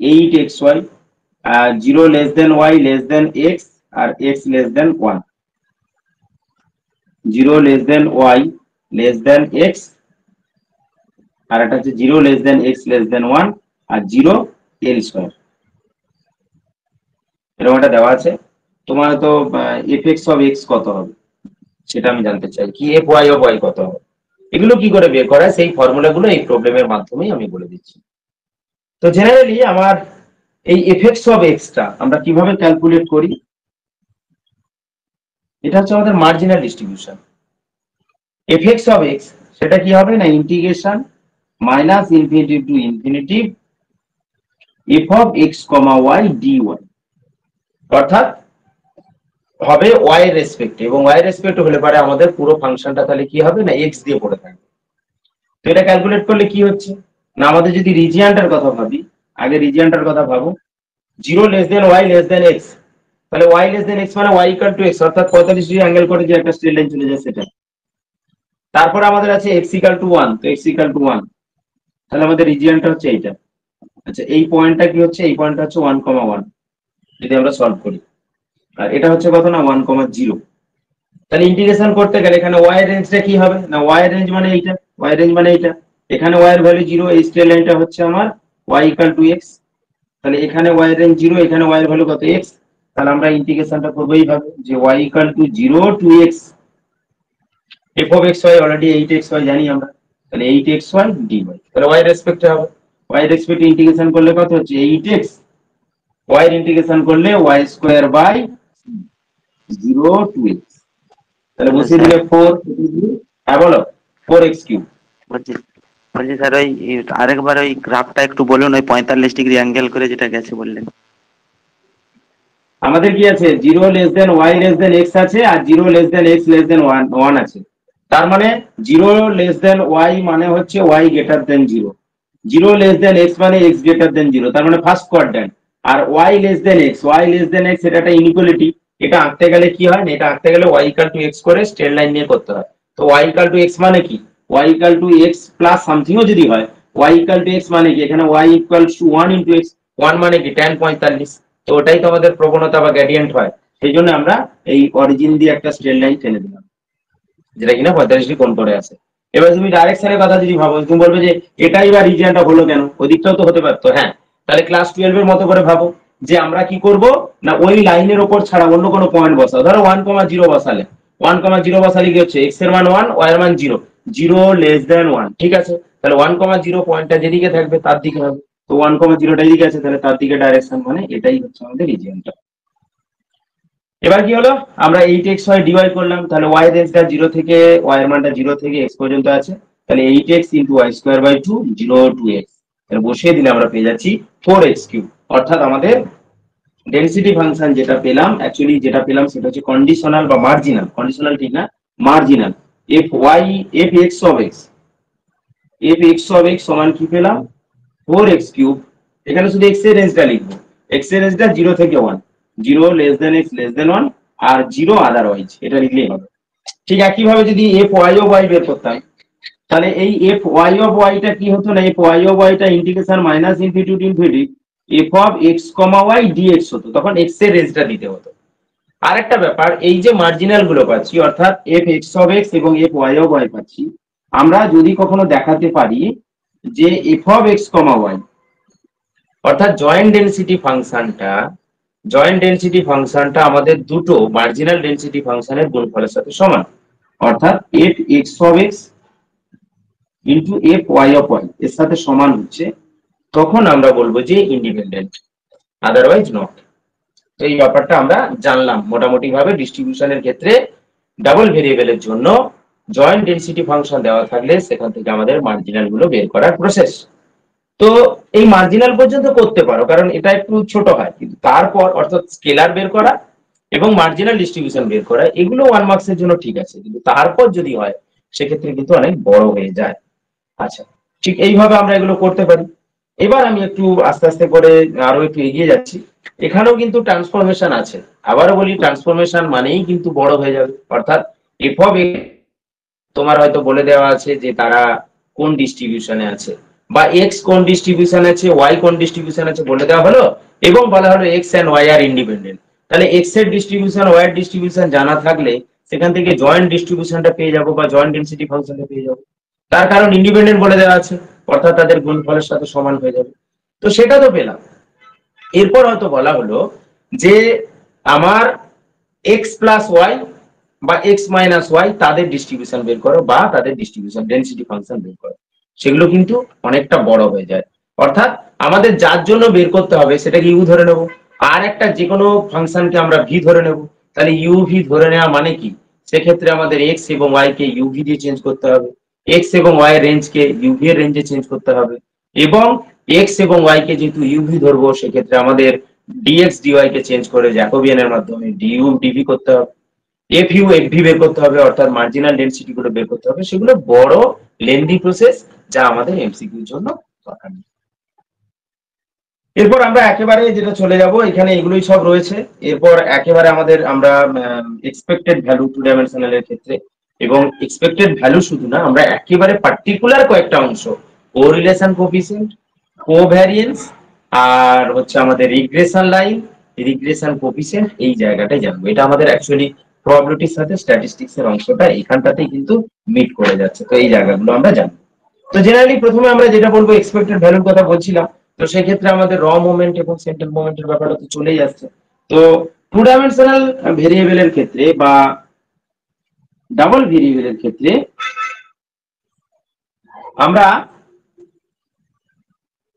8xy, 0 less than y less than x আর x less than 1, 0 less than y less than x, আর একটা হচ্ছে 0 less than x less than 1 আর 0 এল স্কয়ার। এরকম একটা দেওয়া আছে। তোমার তো এফ এক্স অফ এক্স কত হবে সেটা আমি জানতে চাই, কি এফ ওয়াই অফ ওয়াই কত হবে। এগুলো কি করে বের করা, সেই ফর্মুলা গুলো এই প্রবলেমের মাধ্যমেই আমি বলে দিচ্ছি। তো জেনারেলি আমার এই এফ এক্স অফ এক্সটা আমরা কিভাবে ক্যালকুলেট করি, এটা হচ্ছে আমাদের marginal distribution. F x of x সেটা কি হবে না, integration minus infinity to infinity f of x comma y d y, অর্থাৎ হবে ওয়াই এর রেসপেক্টে, এবং ওয়াই এর রেসপেক্টে হলে পারে আমাদের পুরো ফাংশনটা তাহলে কি হবে না, এক্স দিয়ে পড়ে থাকবে। তো এটা ক্যালকুলেট করলে কি হচ্ছে না, আমাদের যদি রিজিয়নটার কথা ভাবি, আগে রিজিয়নটার কথা ভাবো, 0 less than y less than x, তাহলে ওয়াই লেস দেন এক্স মানে ওয়াই ইকুয়াল টু এক্স, অর্থাৎ 45 ডিগ্রি অ্যাঙ্গেল করে যে একটা স্ট্রেট লাইন চলে যায় সেটা। তারপর আমাদের আছে এক্স ইকুয়াল টু 1, তো এক্স ইকুয়াল টু 1, তাহলে আমাদের রিজিয়নটা হচ্ছে এইটা। আচ্ছা, এই পয়েন্টটা কি হচ্ছে, এই পয়েন্টটা হচ্ছে 1,1 যদি আমরা সলভ করি, আর এটা হচ্ছে কত না 1,0। তাহলে ইন্টিগ্রেশন করতে গেলে এখানে ওয়াই এর রেঞ্জটা কি হবে না, ওয়াই এর রেঞ্জ মানে এইটা, ওয়াই এর রেঞ্জ মানে এইটা, এখানে ওয়াই এর ভ্যালু 0, এই স্ট্রেট লাইনটা হচ্ছে আমার ওয়াই ইকুয়াল টু এক্স, তাহলে এখানে ওয়াই এর রেঞ্জ 0, এখানে ওয়াই এর ভ্যালু কত এক্স, তাহলে আমরা ইন্টিগ্রেশনটা করবো এইভাবে যে y equal to 0 to x, f of x y already 8xy জানি আমরা, তাহলে 8xy dy, তাহলে ওয়াই রেসপেক্টে হবে, ওয়াই রেসপেক্টে ইন্টিগ্রেশন করলে কত হচ্ছে 8x, ওয়াই এর ইন্টিগ্রেশন করলে y square by 0 to x, তাহলে বসিয়ে দিলে 4, হ্যাঁ বলো 4x কিউব। বলছি বলছি স্যার, ওই আরেকবার ওই গ্রাফটা একটু বলুন, ওই 45 ডিগ্রি অ্যাঙ্গেল করে যেটা গেছে বললেন। আমাদের কি আছে, 0 less than y less than x আছে, আর 0 less than x less than one আছে। তার মানে 0 লেস দেন ওয়াই মানে হচ্ছে y greater than 0, 0 less than x মানে এক্স গ্রেটার দেন 0, তার মানে ফার্স্ট কোয়াড্র্যান্ট। আর y less than x, y less than x এটা একটা ইনইকুয়ালিটি। এটা আঁকতে গেলে কি হয় না, এটা আঁকতে গেলে ওয়াই ইকুয়াল টু এক্স করে স্ট্রেট লাইন নিয়ে করতে হয়। তো ওয়াই ইকুয়াল টু এক্স মানে কি, y equal to x plus সামথিংও যদি হয়, ওয়াই ইকুয়াল টু এক্স মানে কি, এখানে y equal to 1 into x, 1 মানে কি tan 45। তো ওটাই তো আমাদের প্রবণতা বা গ্রেডিয়েন্ট হয়। সেই জন্য আমরা এই অরিজিন দিয়ে একটা স্ট্রেট লাইন টেনে দিলাম, যেটা কিনা 45 ডিগ্রি কোণ করে আছে। এবার তুমি ডাইরেকশনের কথা যদি ভাবো, তুমি বলবে যে এটাই বা রিজিয়নটা হলো কেন, ওই দিকটাও তো হতে পারতো। হ্যাঁ, তাহলে ক্লাস 12 এর মতো করে ভাবো যে আমরা কি করব না, ওই লাইনের উপর ছাড়া অন্য কোনো পয়েন্ট বসাও। ধরো 1,0 বসালে, 1,0 বসালে কি হচ্ছে, এক্স এর মান 1, ওয়াই এর মান 0, 0 লেস দেন 1, ঠিক আছে। তাহলে 1,0 পয়েন্টটা যেদিকে থাকবে তার দিকে হবে। তো 1,0টা এদিকে আছে, তাহলে তার দিকে ডাইরেকশন, মানে এটাই হচ্ছে আমাদের রিজিয়নটা। এবার কি হলো, আমরা 8xy ডিভাই করলাম, তাহলে y রেঞ্জটা 0 থেকে, y এর মানটা 0 থেকে x পর্যন্ত আছে, তাহলে 8x into y square by 2, 0 to x, তাহলে বসিয়ে দিলে আমরা পেয়ে যাচ্ছি 4x3। অর্থাৎ আমাদের ডেনসিটি ফাংশন যেটা পেলাম, অ্যাকচুয়ালি যেটা পেলাম সেটা হচ্ছে কন্ডিশনাল বা মার্জিনাল, কন্ডিশনাল ঠিক না, মার্জিনাল, f of x সমান কি পেলাম, 4x3। এখানে শুধু x এর রেঞ্জটা লিখবো, x এর রেঞ্জটা 0 থেকে 1, 0 less than x less than 1, আর 0 আদারওয়াইজ, এটা লিখলেই হবে। ঠিক একই ভাবে যদি f y of y বের করতাম, তাহলে এই f y of y টা কি হতো না, f y of y টা integration minus infinity to infinity f of x, y dx হতো, তখন x এর রেঞ্জটা দিতে হতো। আরেকটা ব্যাপার, এই যে মার্জিনাল গুলো পাচ্ছি, অর্থাৎ f x of x এবং f y of y পাচ্ছি, আমরা যদি কখনো দেখাতে পারি যে f of x, y অর্থাৎ জয়েন্ট ডেনসিটি ফাংশনটা আমাদের দুটো মার্জিনাল ডেনসিটি ফাংশনের গুণফলের সাথে সমান, অর্থাৎ f x of x into f y of y এর সাথে সমান হচ্ছে, তখন আমরা বলবো যে ইন্ডিপেন্ডেন্ট, আদারওয়াইজ নট। তো এই ব্যাপারটা আমরা জানলাম মোটামুটি ভাবে। ডিস্ট্রিবিউশনের ক্ষেত্রে ডাবল ভেরিয়েবলের জন্য জয়েন্ট ডেনসিটি ফাংশন দেওয়া থাকলে সেখান থেকে আমাদের মার্জিনাল গুলো বের করার প্রসেস। তো এই মার্জিনাল পর্যন্ত করতে পারো, কারণ এটা একটু ছোট হয়, কিন্তু তারপর অর্থাৎ স্কেলার বের করা এবং মার্জিনাল ডিস্ট্রিবিউশন বের করা, এগুলো 1 মার্কসের জন্য ঠিক আছে, কিন্তু তারপর যদি হয় সেক্ষেত্রে কিন্তু অনেক বড় হয়ে যায়। আচ্ছা, ঠিক এইভাবে আমরা এগুলো করতে পারি। এবার আমি একটু আস্তে আস্তে করে আরো একটু এগিয়ে যাচ্ছি। এখানেও কিন্তু ট্রান্সফরমেশন আছে, আবারও বলি ট্রান্সফরমেশন মানেই কিন্তু বড় হয়ে যাবে। অর্থাৎ এফ অফ তোমার হয়তো বলে দেওয়া আছে যে তারা কোন ডিস্ট্রিবিউশনে আছে, বা এক্স কোন ডিস্ট্রিবিউশন আছে, ওয়াই কোন ডিস্ট্রিবিউশন আছে বলে দেওয়া হলো, এবং বলা হলো x and y are independent. তাহলে এক্স এর ডিস্ট্রিবিউশন, ওয়াই এর ডিস্ট্রিবিউশন জানা থাকলে সেখান থেকে জয়েন্ট ডিস্ট্রিবিউশনটা পেয়ে যাবো, বা জয়েন্ট ডেনসিটি ফাংশনটা পেয়ে যাবো। তার কারণ ইন্ডিপেন্ডেন্ট বলে দেওয়া আছে, অর্থাৎ তাদের গুণফলের সাথে সমান হয়ে যাবে। তো সেটা তো পেলাম। এরপর হয়তো বলা হলো যে আমার এক্স প্লাস ওয়াই বা এক্স মাইনাস ওয়াই তাদের ডিস্ট্রিবিউশন বের করো, বা তাদের ডিস্ট্রিবিউশন ডেনসিটি ফাংশন বের করো। সেগুলো কিন্তু অনেকটা বড় হয়ে যায়। অর্থাৎ আমাদের যার জন্য বের করতে হবে সেটাকে ইউ ধরে নেব, আর একটা যে কোনো ফাংশনকে আমরা ভি ধরে নেব। তাহলে ইউ ভি ধরে নেওয়া মানে কি, সেক্ষেত্রে আমাদের এক্স এবং ওয়াই কে ইউভি দিয়ে চেঞ্জ করতে হবে, এক্স এবং ওয়াই এর রেঞ্জকে ইউভি এর রেঞ্জে চেঞ্জ করতে হবে, এবং এক্স এবং ওয়াই কে যেহেতু ইউভি ধরবো সেক্ষেত্রে আমাদের ডিএক্স ডিওয়াই কে চেঞ্জ করে জ্যাকোবিয়ানের মাধ্যমে ডিইউ ডিভি করতে হবে, এফ ইউ এফ ভি বের করতে হবে, অর্থাৎ মার্জিনাল ডেনসিটি গুলো বের করতে হবে। সেগুলো বড় লেন্দি প্রসেস, যা আমাদের এমসিকিউর জন্য দরকার নেই। এরপর আমরা একেবারে যেটা চলে যাব, এখানে এগুলোই সব রয়েছে। এরপর একেবারে আমরা এক্সপেক্টেড ভ্যালু টু ডাইমেনশনাল এর ক্ষেত্রে, এবং এক্সপেক্টেড ভ্যালু শুধু না, আমরা একেবারে পার্টিকুলার কয়েকটা অংশ, কোরিলেশন কোএফিসিয়েন্ট, কোভ্যারিয়েন্স, আর হচ্ছে আমাদের রিগ্রেশন লাইন, রিগ্রেশন কোএফিসিয়েন্ট, এই জায়গাটাই জানবো। এটা আমাদের অ্যাকচুয়ালি প্রবাবিলিটির সাথে স্ট্যাটিস্টিক্স এর অংশটা এখানটাতেই কিন্তু মিট করে যাচ্ছে। তো এই জায়গাগুলো আমরা জানবো। তো জেনারেলি প্রথমে আমরা যেটা বলবো, এক্সপেক্টেড ভ্যালুর কথা বলছিলাম, তো সেই ক্ষেত্রে আমাদের র মোমেন্ট এবং সেন্টার মোমেন্টের ব্যাপারটা তো চলেই আসছে। তো টু ডাইমেনশনাল ভেরিয়েবলের ক্ষেত্রে বা ডাবল ভেরিয়েবলের ক্ষেত্রে আমরা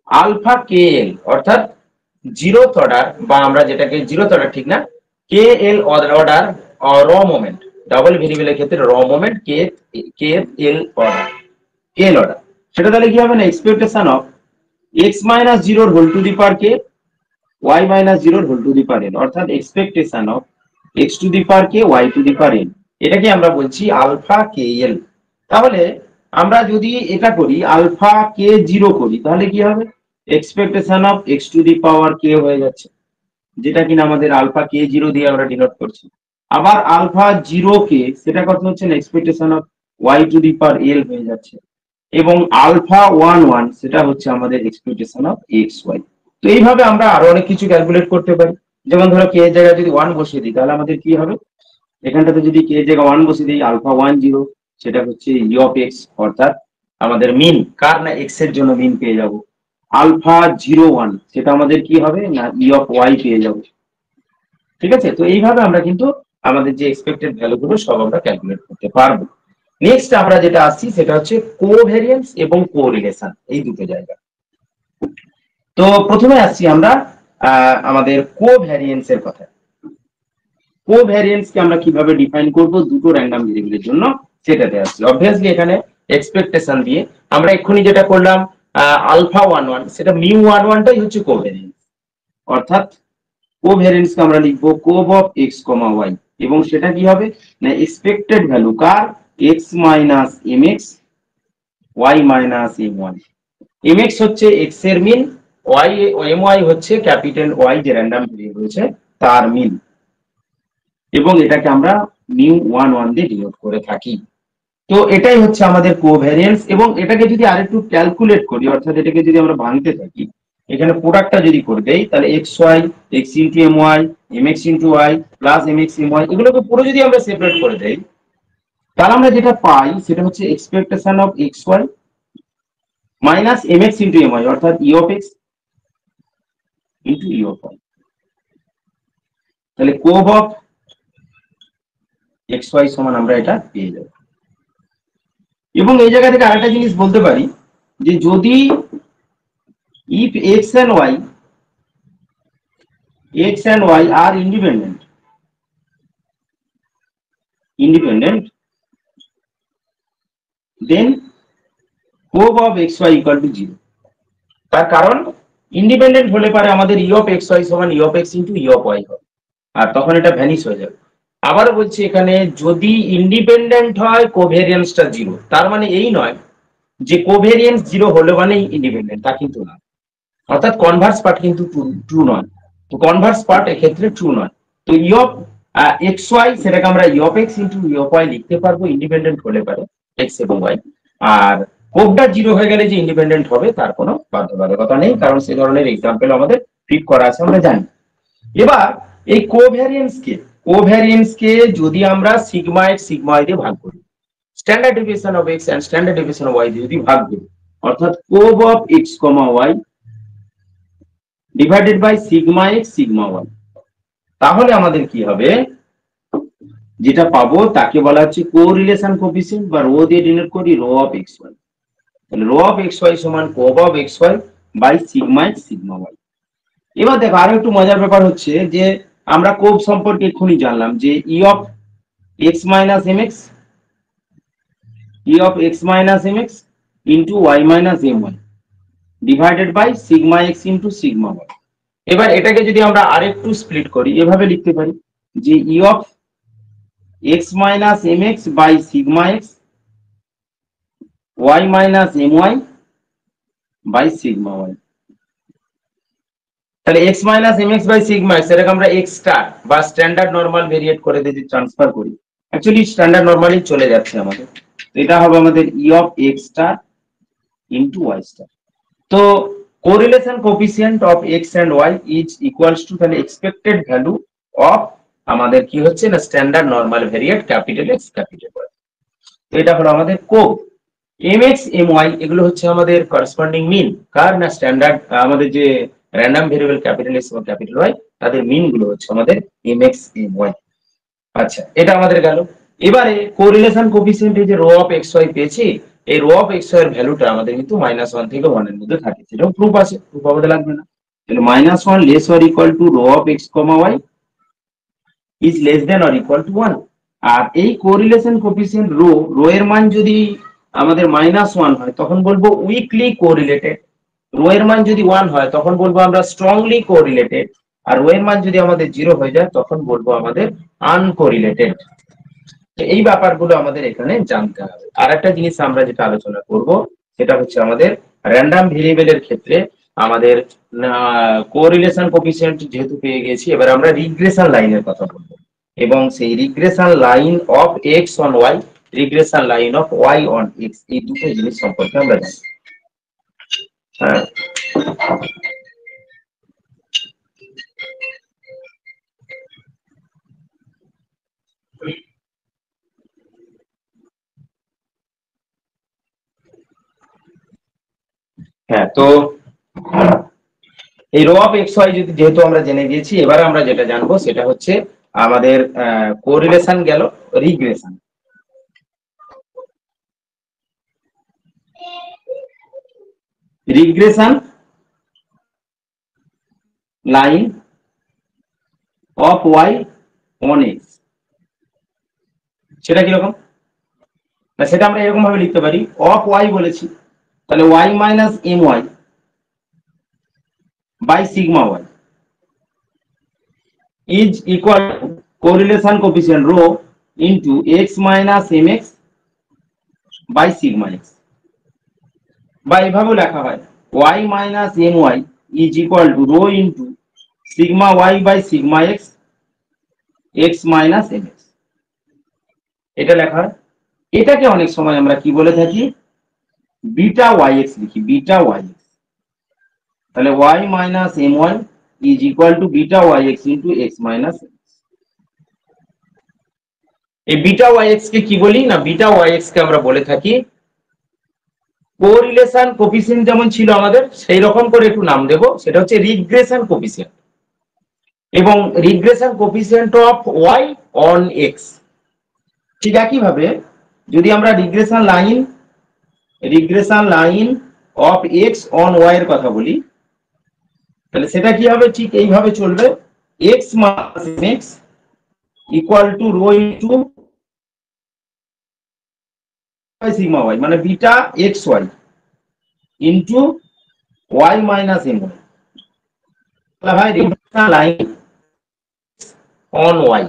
আলফা কে এল, অর্থাৎ জিরোথ অর্ডার, বা আমরা যেটাকে জিরোথ অর্ডার ঠিক না, কে এল অর্ডার র মোমেন্ট, ডাবল ভেরিয়েবলের ক্ষেত্রে র মোমেন্ট কে এল অর্ডার, সেটা তাহলে কি হবে না, expectation of x minus 0 whole to the power k y minus 0 whole to the power n, অর্থাৎ expectation of x to the power k y to the power n, এটাকে আমরা বলছি আলফা কে এল। তাহলে আমরা যদি এটা করি আলফা কে জিরো করি তাহলে কি হবে, expectation of x to the power k হয়ে যাচ্ছে, যেটা কিনা আমাদের আলফা কে জিরো দিয়ে আমরা ডিনোট করছি। আবার আলফা জিরো কে সেটা কত হচ্ছে না expectation of y to the power l হয়ে যাচ্ছে, এবং আলফা ওয়ান ওয়ান সেটা হচ্ছে আমাদের এক্সপেকটেশন অফ এক্স ওয়াই। তো এইভাবে আমরা আরো অনেক কিছু ক্যালকুলেট করতে পারি। যেমন ধরো কে এর জায়গায় যদি ওয়ান বসিয়ে দিই তাহলে আমাদের কি হবে, এখানটাতে যদি কে এর জায়গায় ওয়ান বসিয়ে দিই আলফা ওয়ান জিরো সেটা হচ্ছে ই অফ এক্স, অর্থাৎ আমাদের মিন কার না এক্স এর জন্য মিন পেয়ে যাব। আলফা জিরো ওয়ান সেটা আমাদের কি হবে না ই অফ ওয়াই পেয়ে যাবো। ঠিক আছে, তো এইভাবে আমরা কিন্তু আমাদের যে এক্সপেক্টেড ভ্যালু গুলো সব আমরা ক্যালকুলেট করতে পারবো। নেক্সট আমরা যেটা আসছি সেটা হচ্ছে কোভ্যারিয়েন্স এবং কোরিলেশন, এই দুটো জায়গা। তো প্রথমে আসছি আমরা আমাদের কোভ্যারিয়েন্স এর কথা। কোভ্যারিয়েন্স কে আমরা কিভাবে ডিফাইন করব দুটো র্যান্ডম ভেরিয়েবলের জন্য সেটাতে আসছি। অবভিয়াসলি এখানে এক্সপেকটেশন দিয়ে আমরা এক্ষুনি যেটা করলাম আলফা ওয়ান ওয়ান সেটা মিউ ওয়ান ওয়ানটাই হচ্ছে কোভ্যারিয়েন্স, অর্থাৎ কোভ্যারিয়েন্স কে আমরা লিখবো cov of x comma y, এবং সেটা কি হবে না এক্সপেক্টেড ভ্যালু কার x minus M x y minus M y. M x হচ্ছে এক্স এর মিন, ওয়াই এম ওয়াই হচ্ছে ক্যাপিটাল ওয়াই যে র্যান্ডম ভেরিয়েবল রয়েছে তার মিন, এবং এটাকে আমরা মিউ ওয়ান ওয়ান দিয়ে ডিনোট করে থাকি। তো এটাই হচ্ছে আমাদের কোভ্যারিয়েন্স। এবং এটাকে যদি আরেকটু ক্যালকুলেট করি, অর্থাৎ এটাকে যদি আমরা ভাঙতে থাকি, এখানে প্রোডাক্টটা যদি করে দেই তাহলে x y x into m y m x into y plus m x m y, এগুলোকে পুরো যদি আমরা সেপারেট করে দেই তাহলে আমরা যেটা পাই সেটা হচ্ছে expectation of x y minus M x into m y, অর্থাৎ E of x into E of y. তাহলে কোভ অফ এক্স ওয়াই সমান আমরা এটা পেয়ে যাব। এবং এই জায়গা থেকে আরেকটা জিনিস বলতে পারি যে যদি if x and y are independent then cov of xy equal to 0। তার কারণ ইন্ডিপেন্ডেন্ট হলে পারে আমাদের ই অফ এক্স ওয়াই সমান e of x into E of y হবে, আর তখন এটা ভ্যানিশ হয়ে যাবে। আবার বলছি এখানে যদি ইন্ডিপেন্ডেন্ট হয় কোভ্যারিয়েন্সটা জিরো, তার মানে এই নয় যে কোভ্যারিয়েন্স জিরো হলে মানে ইন্ডিপেন্ডেন্ট, তা কিন্তু না, অর্থাৎ কনভার্স পার্ট কিন্তু ট্রু নয়। তো কনভার্স পার্ট এক্ষেত্রে ট্রু নয়। তো ই অফ এক্স ওয়াই সেটাকে আমরা e of x into E of y লিখতে পারবো ইন্ডিপেন্ডেন্ট হলে পারে এক্স এবং ওয়াই। আর কোভটা জিরো হয়ে গেলে যে ইন্ডিপেন্ডেন্ট হবে তার কোনো বাধ্যবাধকতা নেই, কারণ সেই ধরনের এক্সাম্পল আমাদের ফিট করা আছে আমরা জানি। এবার এই কোভ্যারিয়েন্স কে যদি আমরা সিগমা এক্স সিগমা ওয়াই দিয়ে ভাগ করি, standard deviation of x and standard deviation of y দিয়ে যদি ভাগ করি, অর্থাৎ cov of x comma y divided by sigma x sigma y, তাহলে আমাদের কি হবে, যেটা পাবো তাকে বলা হচ্ছে কোরিলেশন কোএফিসিয়েন্ট বা রো দিয়ে ডিনোট করি রো অফ এক্স ওয়াই। তাহলে রো অফ এক্স ওয়াই সমান cov of x y by sigma x sigma y. এবার দেখো আরো একটু মজার ব্যাপার হচ্ছে যে আমরা কোভ সম্পর্কে এক্ষুনি জানলাম যে ই of x minus M x into y minus M y divided by sigma x into sigma y. এবার এটাকে যদি আমরা আরেকটু স্প্লিট করি এভাবে লিখতে পারি যে ই of x minus M x by sigma x y minus M y by sigma y. তাহলে x minus M x by sigma x এটাকে আমরা এক্স স্টার বা স্ট্যান্ডার্ড নর্মাল ভেরিয়েট করে যদি ট্রান্সফার করি, অ্যাকচুয়ালি স্ট্যান্ডার্ড নর্মালি চলে যাচ্ছে আমাদের, তো এটা হবে আমাদের E of x star into y star. তো correlation coefficient of x and y is equals to তাহলে এক্সপেক্টেড ভ্যালু অফ আমাদের কি হচ্ছে না standard normal variate capital x capital y. তো এটা হলো আমাদের cov. M x m y এগুলো হচ্ছে আমাদের করেসপন্ডিং মিন কার না স্ট্যান্ডার্ড আমাদের যে র্যান্ডম ভেরিয়েবল ক্যাপিটাল এক্স এবং ক্যাপিটাল ওয়াই তাদের মিন গুলো হচ্ছে আমাদের এম এক্স এম ওয়াই। আচ্ছা, এটা আমাদের গেল। এবারে কোরিলেশন কোএফিসিয়েন্ট এই যে রো অফ এক্স ওয়াই পেয়েছি, এই রো অফ এক্স ওয়াই এর ভ্যালুটা আমাদের কিন্তু -1 থেকে 1 এর মধ্যে থাকে, সেটাও প্রুফ আছে, প্রুফ আমাদের লাগবে না। তাহলে -1 less or equal to rho of x comma y is less than or equal to 1। আর এই কোরিলেশন কোএফিসিয়েন্ট রো এর মান যদি আমাদের -1 হয় তখন বলবো উইকলি কোরিলেটেড, রো এর মান যদি 1 হয় তখন বলবো আমরা স্ট্রংলি কোরিলেটেড, আর রো এর মান যদি আমাদের 0 হয়ে যায় তখন বলবো আমাদের আনকোরিলেটেড। এই ব্যাপারগুলো আমাদের এখানে জানতে হবে। আর একটা জিনিস আমরা যেটা আলোচনা করব সেটা হচ্ছে আমাদের র্যান্ডম ভেরিয়েবলের ক্ষেত্রে আমাদের কোরিলেশন কোএফিসিয়েন্ট যেহেতু পেয়ে গেছি, এবার আমরা রিগ্রেশন লাইনের কথা বলবো, এবং সেই regression line of x on y, regression line of Y on x, এই দুটো জিনিস সম্পর্কে আমরা জানি। হ্যাঁ, হ্যাঁ, তো এই রো অফ এক্স ওয়াই যেহেতু আমরা জেনে গিয়েছি, এবারে আমরা যেটা জানবো সেটা হচ্ছে আমাদের কোরিলেশন গেল, regression. Regression line of Y on x, সেটা কিরকম না সেটা আমরা এরকম ভাবে লিখতে পারি, অফ ওয়াই বলেছি তাহলে Y minus M y by sigma y is equal to correlation coefficient rho into x minus M x by sigma x, বা এভাবেও লেখা হয় y minus M Y is equal to rho into sigma y by sigma x x minus M x, এটা লেখা হয়। এটাকে অনেক সময় আমরা কি বলে থাকি, বিটা ওয়াই এক্স লিখি, বিটা ওয়াই এক্স। তাহলে Y minus M Y is equal to beta Y x into x minus M X. এই বিটা ওয়াই এক্স কে কি বলি না, বিটা ওয়াই এক্স কে আমরা বলে থাকি কোরিলেশন কোএফিসিয়েন্ট যেমন ছিল আমাদের সেই রকম করে একটু নাম দেব, সেটা হচ্ছে রিগ্রেশন কোএফিসিয়েন্ট, এবং regression coefficient of Y on X. ঠিক একই ভাবে যদি আমরা regression line of x on Y এর কথা বলি, তাহলে সেটা কি হবে, ঠিক এইভাবে চলবে, x minus M x equal to rho into sigma y, মানে beta x y into y minus M y. তাহলে ভাই রিগ্রেশন লাইন অন ওয়াই,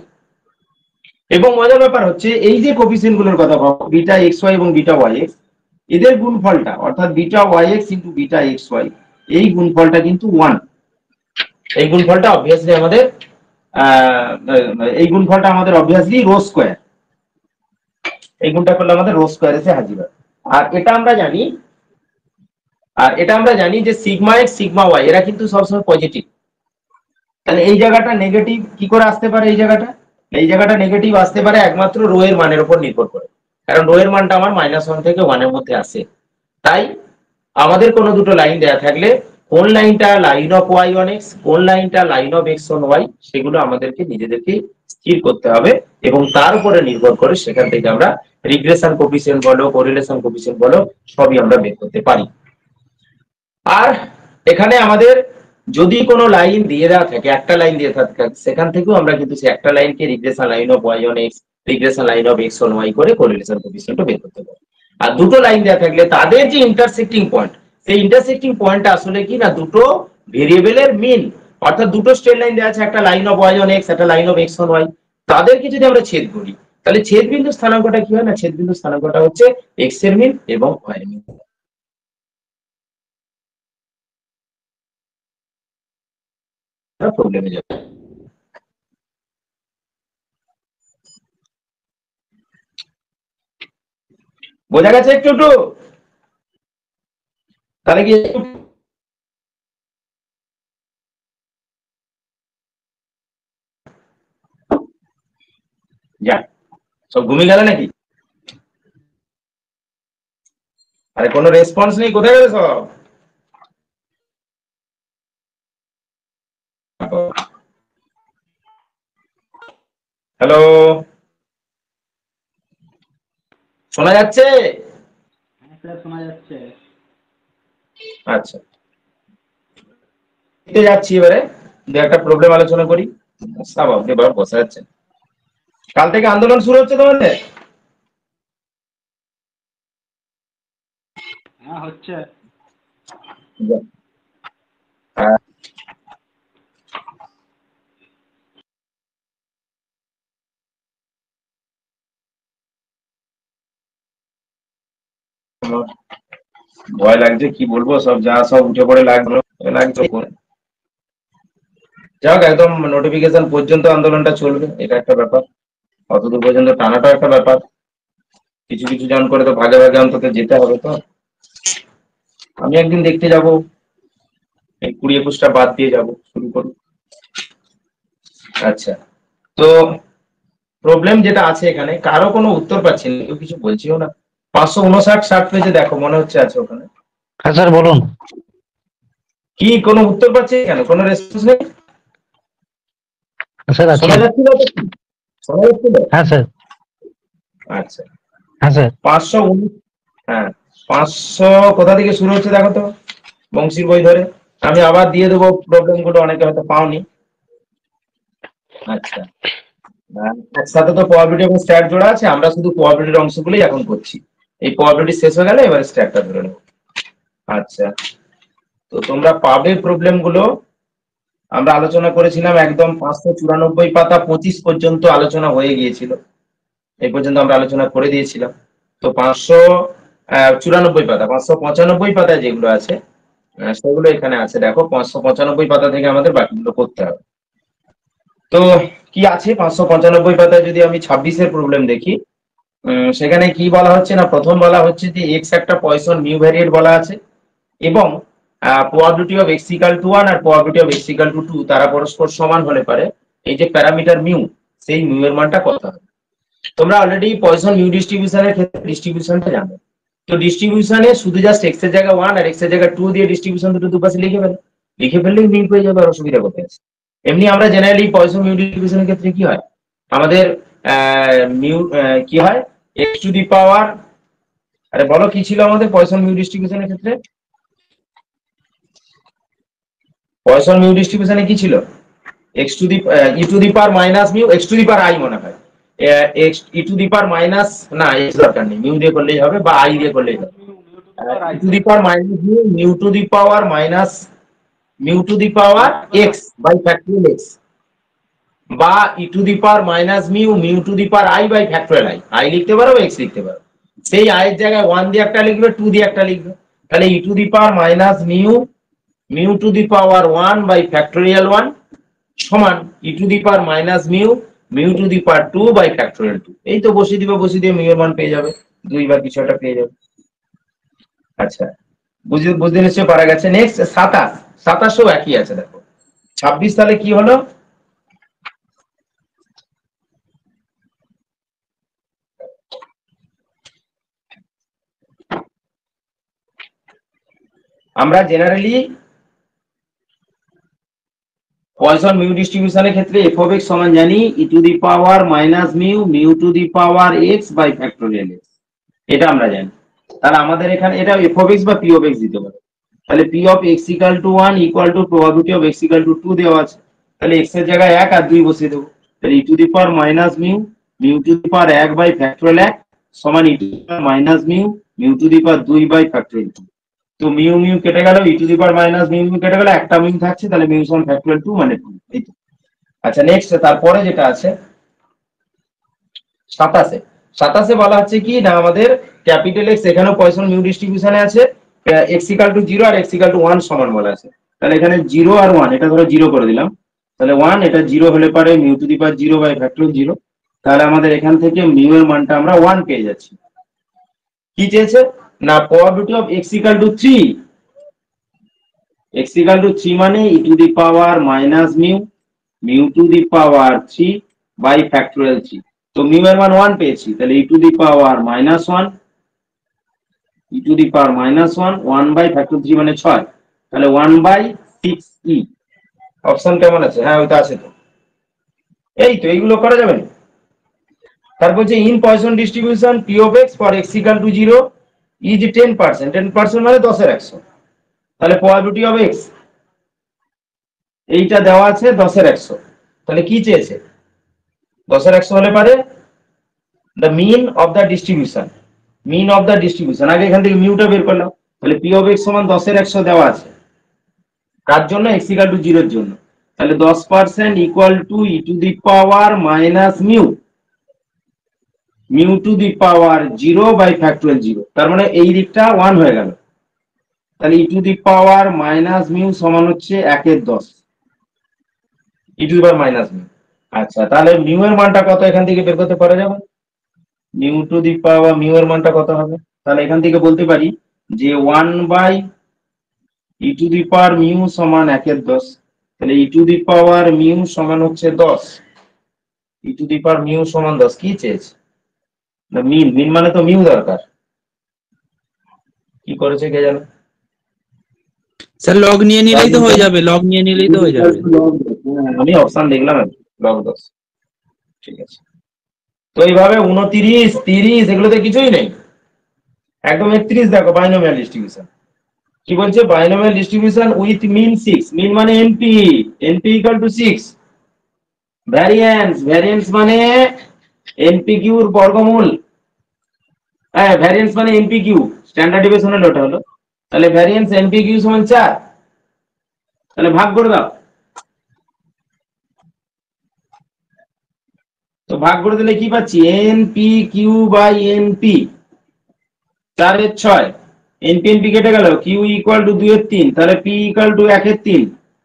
এবং মজার ব্যাপার হচ্ছে এই যে কোএফিসিয়েন্ট গুলোর কথা বলবো, বিটা এক্স ওয়াই এবং বিটা ওয়াই এক্স, এদের গুণফলটা অর্থাৎ beta Y x into beta x Y, এই গুণফলটা কিন্তু 1। এই গুণফলটা অবভিয়াসলি আমাদের রো স্কয়ার, এই গুণটা করলে আমাদের রো স্কয়ার এসে হাজির হয়। আর এটা আমরা জানি যে সিগমা এক্স সিগমা ওয়াই এরা কিন্তু সবসময় পজিটিভ। তাহলে এই জায়গাটা নেগেটিভ কি করে আসতে পারে, এই জায়গাটা নেগেটিভ আসতে পারে একমাত্র রো এর মানের উপর নির্ভর করে, কারণ রো এর মানটা আমার -1 থেকে 1 এর মধ্যে আসে। তাই আমাদের কোনো দুটো লাইন দেয়া থাকলে কোন লাইনটা line of Y on X, কোন লাইনটা line of x on Y, সেগুলো আমাদেরকে নিজেদেরকে স্থির করতে হবে, এবং তার উপরে নির্ভর করে সেখান থেকে আমরা রিগ্রেশন কোএফিসিয়েন্ট বলো, কোরিলেশন কোএফিসিয়েন্ট বলো, সবই আমরা বের করতে পারি। আর এখানে আমাদের যদি কোনো লাইন দিয়ে দেওয়া থাকে, একটা লাইন দিয়ে থাকে, সেখান থেকেও আমরা কিন্তু সেই একটা লাইনকে regression line of Y on X, regression line of x on Y করে কোরিলেশন কোএফিসিয়েন্টও বের করতে পারি। আর দুটো লাইন দেওয়া থাকলে তাদের যে ইন্টারসেক্টিং পয়েন্ট, সেই ইন্টারসেক্টিং পয়েন্টটা আসলে কি না, দুটো ভেরিয়েবলের মিন, অর্থাৎ দুটো স্ট্রেট লাইন দেওয়া আছে, একটা line of Y on x, একটা line of x on y, তাদেরকে যদি আমরা ছেদ করি তাহলে ছেদ বিন্দু স্থানাঙ্কটা কি হয় না, ছেদ বিন্দু স্থানাঙ্কটা হচ্ছে এক্স এর মিন এবং ওয়াই এর মিন। প্রবলেমে যাবে। বোঝা গেছে একটু একটু? তাহলে কি যা সব ঘুমিয়ে গেল নাকি? আরে কোনো রেসপন্স নেই, কোথায় গেলে সব? হ্যালো, শোনা যাচ্ছে? হ্যাঁ স্যার, শোনা যাচ্ছে। আচ্ছা, যাচ্ছি এবারে দু একটা প্রবলেম আলোচনা করি। স্বাভাবিক, এবার বসা যাচ্ছে। কাল থেকে আন্দোলন শুরু হচ্ছে তোমাদের? হ্যাঁ হচ্ছে। আহ, ভয় লাগছে, কি বলবো, সব যা সব উঠে পড়ে লাগলো লাগছে। যাক, একদম নোটিফিকেশন পর্যন্ত আন্দোলনটা চলবে, এটা একটা ব্যাপার। অতদূর পর্যন্ত টানাটা একটা ব্যাপার। কিছু কিছু জন করে তো ভাগে ভাগে অন্তত যেতে হবে। তো আমি একদিন দেখতে যাব, এই 20-21টা বাদ দিয়ে যাব, শুরু করি। আচ্ছা, তো প্রবলেম যেটা আছে এখানে, কারো কোনো উত্তর পাচ্ছি না, কেউ কিছু বলছিও না। 559-60 পেজে দেখো, মনে হচ্ছে আছে ওখানে। হ্যাঁ স্যার বলুন। কি কোনো উত্তর পাচ্ছি কেন, কোনো রেসপন্স নেই? স্যার আছে। শোনা যাচ্ছিল তো? শোনা যাচ্ছিল? হ্যাঁ স্যার। আচ্ছা, হ্যাঁ স্যার। 519, হ্যাঁ, 500 কোথা থেকে শুরু হচ্ছে দেখো তো, বংশীর বই ধরে। আমি আবার দিয়ে দেবো প্রবলেম গুলো, অনেকে হয়তো পাওনি। আচ্ছা, একসাথে তো প্রবাবিলিটি এবং স্ট্যাট জোড়া আছে, আমরা শুধু প্রবাবিলিটির অংশগুলোই এখন করছি। এই প্রবাবিলিটি শেষ হয়ে গেলে এবারে স্ট্যাটটা ধরে নেব। আচ্ছা, তো তোমরা পাবে প্রবলেম গুলো। আমরা আলোচনা করেছিলাম একদম 594 পাতা 25 পর্যন্ত আলোচনা হয়ে গিয়েছিল। এই পর্যন্ত আমরা আলোচনা করে দিয়েছিলাম। তো 594 পাতা, 595 পাতায় যেগুলো আছে সেগুলো এখানে আছে। দেখো, 595 পাতা থেকে আমাদের বাকিগুলো করতে হবে। তো কি আছে 595 পাতায়, যদি আমি 26-এর প্রবলেম দেখি, সেখানে কি বলা হচ্ছে না, প্রথম বলা হচ্ছে যে এক্স একটা পয়সন মিউ ভ্যারিয়েট বলা আছে, এবং probability of x equal to 1 আর probability of x equal to 2 তারা পরস্পর সমান হলে পারে এই যে প্যারামিটার মিউ, সেই মিউ এর মানটা কত হবে। তোমরা অলরেডি পয়সন মিউ ডিস্ট্রিবিউশনের ক্ষেত্রে ডিস্ট্রিবিউশনটা জানো। তো ডিস্ট্রিবিউশনে শুধু জাস্ট এক্স এর জায়গায় 1 আর এক্স এর জায়গায় 2 দিয়ে ডিস্ট্রিবিউশন দুটো দুপাশে লিখে ফেললেই মিল হয়ে যাবে, আর অসুবিধা কোথায় আছে। এমনি আমরা জেনারেলি পয়সন মিউ ডিস্ট্রিবিউশনের ক্ষেত্রে কি হয়, আমাদের মিউ কি হয়, এক্স টু দি পাওয়ার, আরে বলো কি ছিল আমাদের পয়সন মিউ ডিস্ট্রিবিউশনের ক্ষেত্রে? পয়সন মিউ ডিস্ট্রিবিউশনে কি ছিল, x to the E to the power minus mu, x to the power I মনে হয়, x E to the power minus, না এক্স দরকার নেই, মিউ দিয়ে করলেই হবে বা আই দিয়ে করলেই হবে। E to the power minus mu, mu to the power minus mu to the power x by factorial x, বা e to the power minus mu mu to the power i by factorial i. I লিখতে পারো, x লিখতে পারো। সেই I এর জায়গায় 1 দিয়ে একটা লিখবে, 2 দিয়ে একটা লিখবে। তাহলে e to the power minus mu mu to the power 1 by factorial 1 সমান ই to the power minus mu mu to the power 2 by factorial 2। এই তো বসিয়ে দিবে, বসিয়ে দিয়ে মিউ এর মান পেয়ে যাবে, 2 বা কিছু একটা পেয়ে যাবে। আচ্ছা, বুঝতে নিশ্চয়ই পারা গেছে। নেক্সট 27, 27ও একই আছে। দেখো 26 তাহলে কি হলো, আমরা জেনারেলি পয়সন মিউ ডিস্ট্রিবিউশনের ক্ষেত্রে এফ অফ এক্স সমান জানি e to the power minus mu mu to the power x by factorial x, এটা আমরা জানি। তাহলে আমাদের এখানে এটা এফ অফ এক্স বা পি অফ এক্স দিতে পারে। তাহলে p of x equal to 1 equal to probability of x equal to 2 দেওয়া আছে। তাহলে এক্স এর জায়গায় 1 আর 2 বসিয়ে দেবো। তাহলে e to the power minus mu mu to the power 1 by factorial 1 সমান ই to the power minus mu mu to the power 2 by factorial 2। তো মিউ মিউ কেটে গেল, e to the power minus mu mu কেটে গেল, একটা mu থাকছে, তাহলে mu সমান ফ্যাক্টোরিয়াল 2 মানে 2। এই তো। আচ্ছা, নেক্সট তারপরে যেটা আছে 27-এ, 27-এ বলা হচ্ছে কি না, আমাদের ক্যাপিটাল এক্স এখানেও পয়সন মিউ ডিস্ট্রিবিউশনে আছে, এক্স ইকাল টু 0 আর এক্স ইকাল টু 1 সমান বলা আছে। তাহলে এখানে 0 আর 1, এটা ধরো 0 করে দিলাম, তাহলে 1, এটা 0 হলে পারে mu to the power 0 by factorial 0। তাহলে আমাদের এখান থেকে মিউ এর মানটা আমরা 1 পেয়ে যাচ্ছি। কি চেয়েছে না, probability of x equal to 3, x equal to 3 মানে e to the power minus mu mu to the power 3 by factorial 3। তো মিউ এর মান 1 পেয়েছি, তাহলে e to the power minus 1, e to the power minus 1, 1 by factor 3 মানে 6, তাহলে 1 by 6 E. Option কেমন আছে? হ্যাঁ, ওইটা আছে তো। এই তো, এইগুলো করা যাবে না। তারপর যে in poison distribution P of x for x equal to 0 is 10%, 10% মানে 10 এর 100। তাহলে প্রবাবিলিটি অফ এক্স এইটা দেওয়া আছে 10 এর 100। তাহলে কি চেয়েছে, 10 এর 100 হলে পারে the mean of the distribution, mean of the distribution, আগে এখান থেকে মিউটা বের করলাম। তাহলে পি অফ এক্স সমান 10-এর 100 দেওয়া আছে, কার জন্য? এক্স ইকুয়াল টু 0 এর জন্য। তাহলে 10% equal to e to the power minus mu, mu to the power 0 by factorial 0। তার মানে এই দিকটা 1 হয়ে গেল। তাহলে e to the power minus mu সমান হচ্ছে 1/10, e to the power minus mu. আচ্ছা, তাহলে মিউ এর মানটা কত এখান থেকে বের করতে পারা যাবে? Mu to the power mu এর মানটা কত হবে? তাহলে এখান থেকে বলতে পারি যে 1 by E to the power mu সমান 1/10। তাহলে e to the power mu সমান হচ্ছে 10, ই টু দি পাওয়ার মিউ সমান 10। কি চেয়েছে? না মিন, মিন মানে তো মিউ দরকার। কি করেছে কে জানে? স্যার লগ নিয়ে নিলেই তো হয়ে যাবে, লগ নিয়ে নিলেই তো হয়ে যাবে। আমি অপশন দেখলাম লগ 10। ঠিক আছে, তো এইভাবে 29, 30 এগুলোতে কিছুই নেই, একদম 31 দেখো বাইনোমিয়াল ডিস্ট্রিবিউশন। কি বলছে? Binomial distribution with mean 6, mean মানে NP, NP equal to 6। Variance, variance মানে এনপি কিউর বর্গমূল। হ্যাঁ, ভ্যারিয়েন্স মানে এনপি কিউ, স্ট্যান্ডার্ড ডিভিশনের ওটা হলো। তাহলে ভ্যারিয়েন্স এনপি কিউ সমান 4। তাহলে ভাগ করে দাও। তো ভাগ করে দিলে কি পাচ্ছি? NP Q by NP, 4/6। NP NP কেটে গেল, কিউ ইকুয়াল টু 2/3, তাহলে পি ইকুয়াল টু 1/3।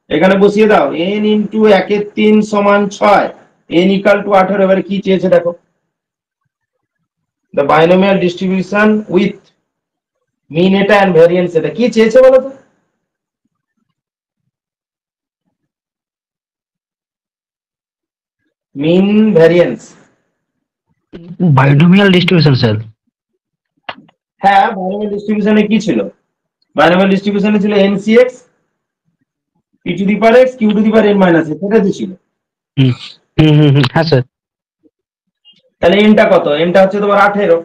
এখানে বসিয়ে দাও, এন ইন্টু 1/3 সমান 6, এন ইকুয়াল টু 18। এবারে কি চেয়েছে দেখো? The binomial distribution with mean এটা এন্ড ভ্যারিয়েন্স এটা। কি চেয়েছে বলো তো? Mean variance. Binomial distribution sir. হ্যাঁ, বাইনোমিয়াল ডিস্ট্রিবিউশনে কি ছিল? বাইনোমিয়াল ডিস্ট্রিবিউশনে ছিল n C x p to the power x q to the power N minus x, এটা তো ছিল। হুম হ্যাঁ স্যার। তাহলে এনটা কত? এনটা হচ্ছে তোমার 18।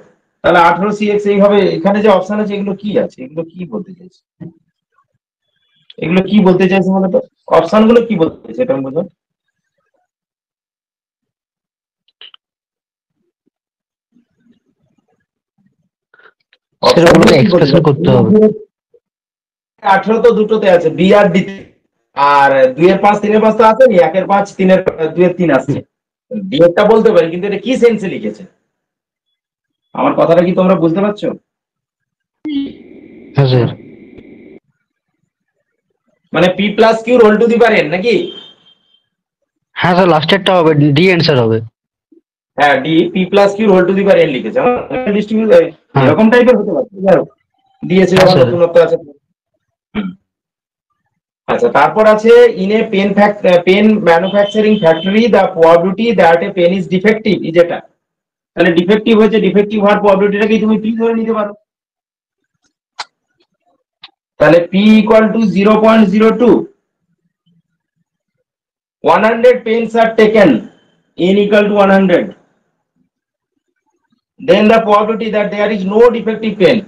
তাহলে 18 সিএক্স। এইভাবে এখানে যে অপশন আছে এগুলো কি আছে? এগুলো কি বলতে চাইছে? এগুলো কি বলতে চাইছে বলো তো? অপশন গুলো কি বলতে চাইছে এটা বুঝো। স্যার অপশন গুলো ওগুলোকে কি বলতে এক্সপ্রেশন চাইছে? করতে হবে। 18 তো দুটোতে আছে, বি আর ডি, আর 2-এর 5 3-এর 5 তো আসেনি, 1-এর 5 2-এর 3 আসছে। ডি এরটা বলতে পারি, কিন্তু এটা কি সেন্সে লিখেছে? আমার কথাটা কি তোমরা বুঝতে পারছো? হ্যাঁ স্যার। মানে P plus Q whole to the power N নাকি? হ্যাঁ স্যার, লাস্টেরটা হবে ডি অ্যান্সার হবে। হ্যাঁ, D P plus Q whole to the power N লিখেছে। হ্যাঁ এরকম টাইপের হতে পারে, যাই হোক, দিয়েছে হ্যাঁ যখন স্যার। নতুনত্ব আছে। আচ্ছা, তারপর আছে in a pen manufacturing factory the probability that a pen is defective is এটা। তাহলে ডিফেক্টিভ হয়েছে, ডিফেক্টিভ হওয়ার প্রবাবিলিটিটাকে তুমি পি ধরে নিতে পারো। তাহলে P equal two 0.02, 100 pens are taken, n equal to 100, then the probability that there is no defective pen।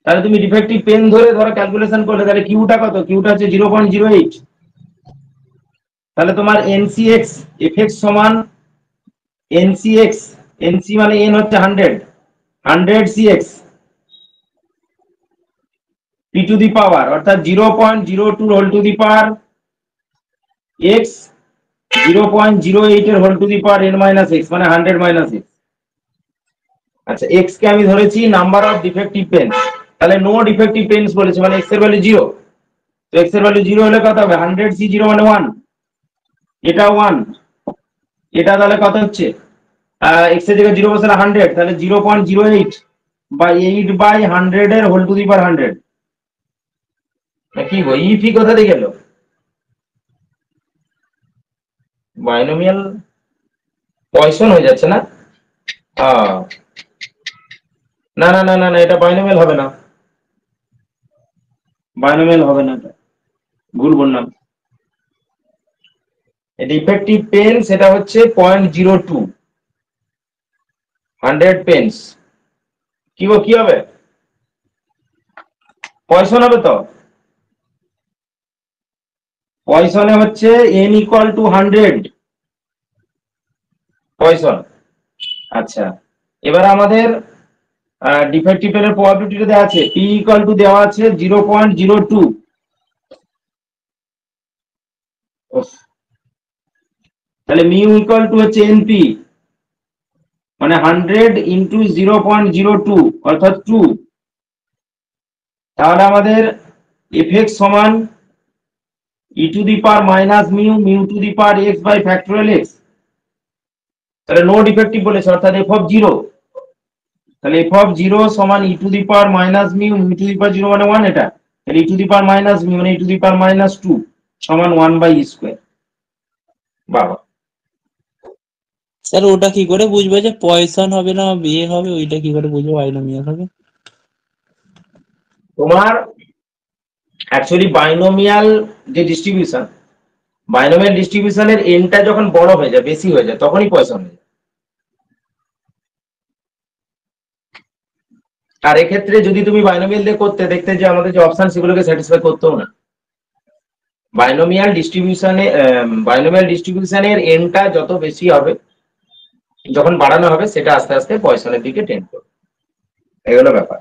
তাহলে তুমি ডিফেক্টিভ পেন ধরে ধরো ক্যালকুলেশন করলে, তাহলে কিউটা কত? কিউটা হচ্ছে 0.08। তাহলে তোমার এনসিএক্স এফএক্স সমান এনসিএক্স, এনসি মানে এন হচ্ছে 100, 100 CX P to the power, অর্থাৎ 0.02 whole to the power X, 0.08 এর whole to the power N minus X, মানে 100 মাইনাস এক্স। আচ্ছা, এক্স কে আমি ধরেছি নাম্বার অফ ডিফেক্টিভ পেন্স। তাহলে নো ডিফেক্টিভ পেন্স বলেছে, মানে এক্স এর ভ্যালু 0। তো এক্স এর ভ্যালু 0 হলে কত হবে? 100 সি 0 মানে 1, এটা 1, এটা তাহলে কত হচ্ছে? এক্স এর জায়গায় 0 বসালে 100, তাহলে 0.08 বা 8 বাই 100 এর হোল টু দি পাওয়ার 100। কি গো, ই ফি কোথা থেকে গেল? বাইনোমিয়াল পয়সন হয়ে যাচ্ছে না? না না না না না, এটা বাইনোমিয়াল হবে না, বাইনোমিয়াল হবে না, এটা ভুল বললাম। এটা ইফেক্টিভ পেন, সেটা হচ্ছে 0.02, 100 পেন্স। কি গো, কি হবে? পয়সন হবে তো? পয়সনে হচ্ছে n ইকুয়াল টু 100 পয়সন। আচ্ছা, এবার আমাদের ডিফেক্টিভ এর প্রবাবিলিটিটা দেওয়া আছে, পি ইকুয়াল টু দেওয়া আছে 0.02। তাহলে মিউ ইকুয়াল টু হচ্ছে এনপি, মানে 100 ইন্টু 0.02 অর্থাৎ 2। তাহলে আমাদের এফএক্স সমান ই to the power minus mu mu to the power x by factorial x. তাহলে নো ডিফেক্টিভ বলেছে, অর্থাৎ এফ অফ 0। তাহলে এফ অফ 0 সমান ই to the power minus mu mu to the power 0 মানে 1 এটা। তাহলে e to the power minus mu মানে e to the power minus 2 সমান 1 বাই ই স্কোয়ার। বাবা, স্যার ওটা কি করে বুঝবো যে পয়সন হবে না বিয়ে হবে, ওইটা কি করে বুঝবো বাইনোমিয়াল হবে? তোমার অ্যাকচুয়ালি বাইনোমিয়াল যে ডিস্ট্রিবিউশন, বাইনোমিয়াল ডিস্ট্রিবিউশনের এনটা যখন বড় হয়ে যায়, বেশি হয়ে যায়, তখনই পয়সা হয়ে যায়। আর এক্ষেত্রে যদি তুমি বাইনোমিয়াল দিয়ে করতে, দেখতে যে আমাদের যে অপশন সেগুলোকে স্যাটিসফাই করতেও না। বাইনোমিয়াল ডিস্ট্রিবিউশনের এনটা যত বেশি হবে, যখন বাড়ানো হবে, সেটা আস্তে আস্তে পয়সনের দিকে টেন্ড করবে। এগুলো ব্যাপার।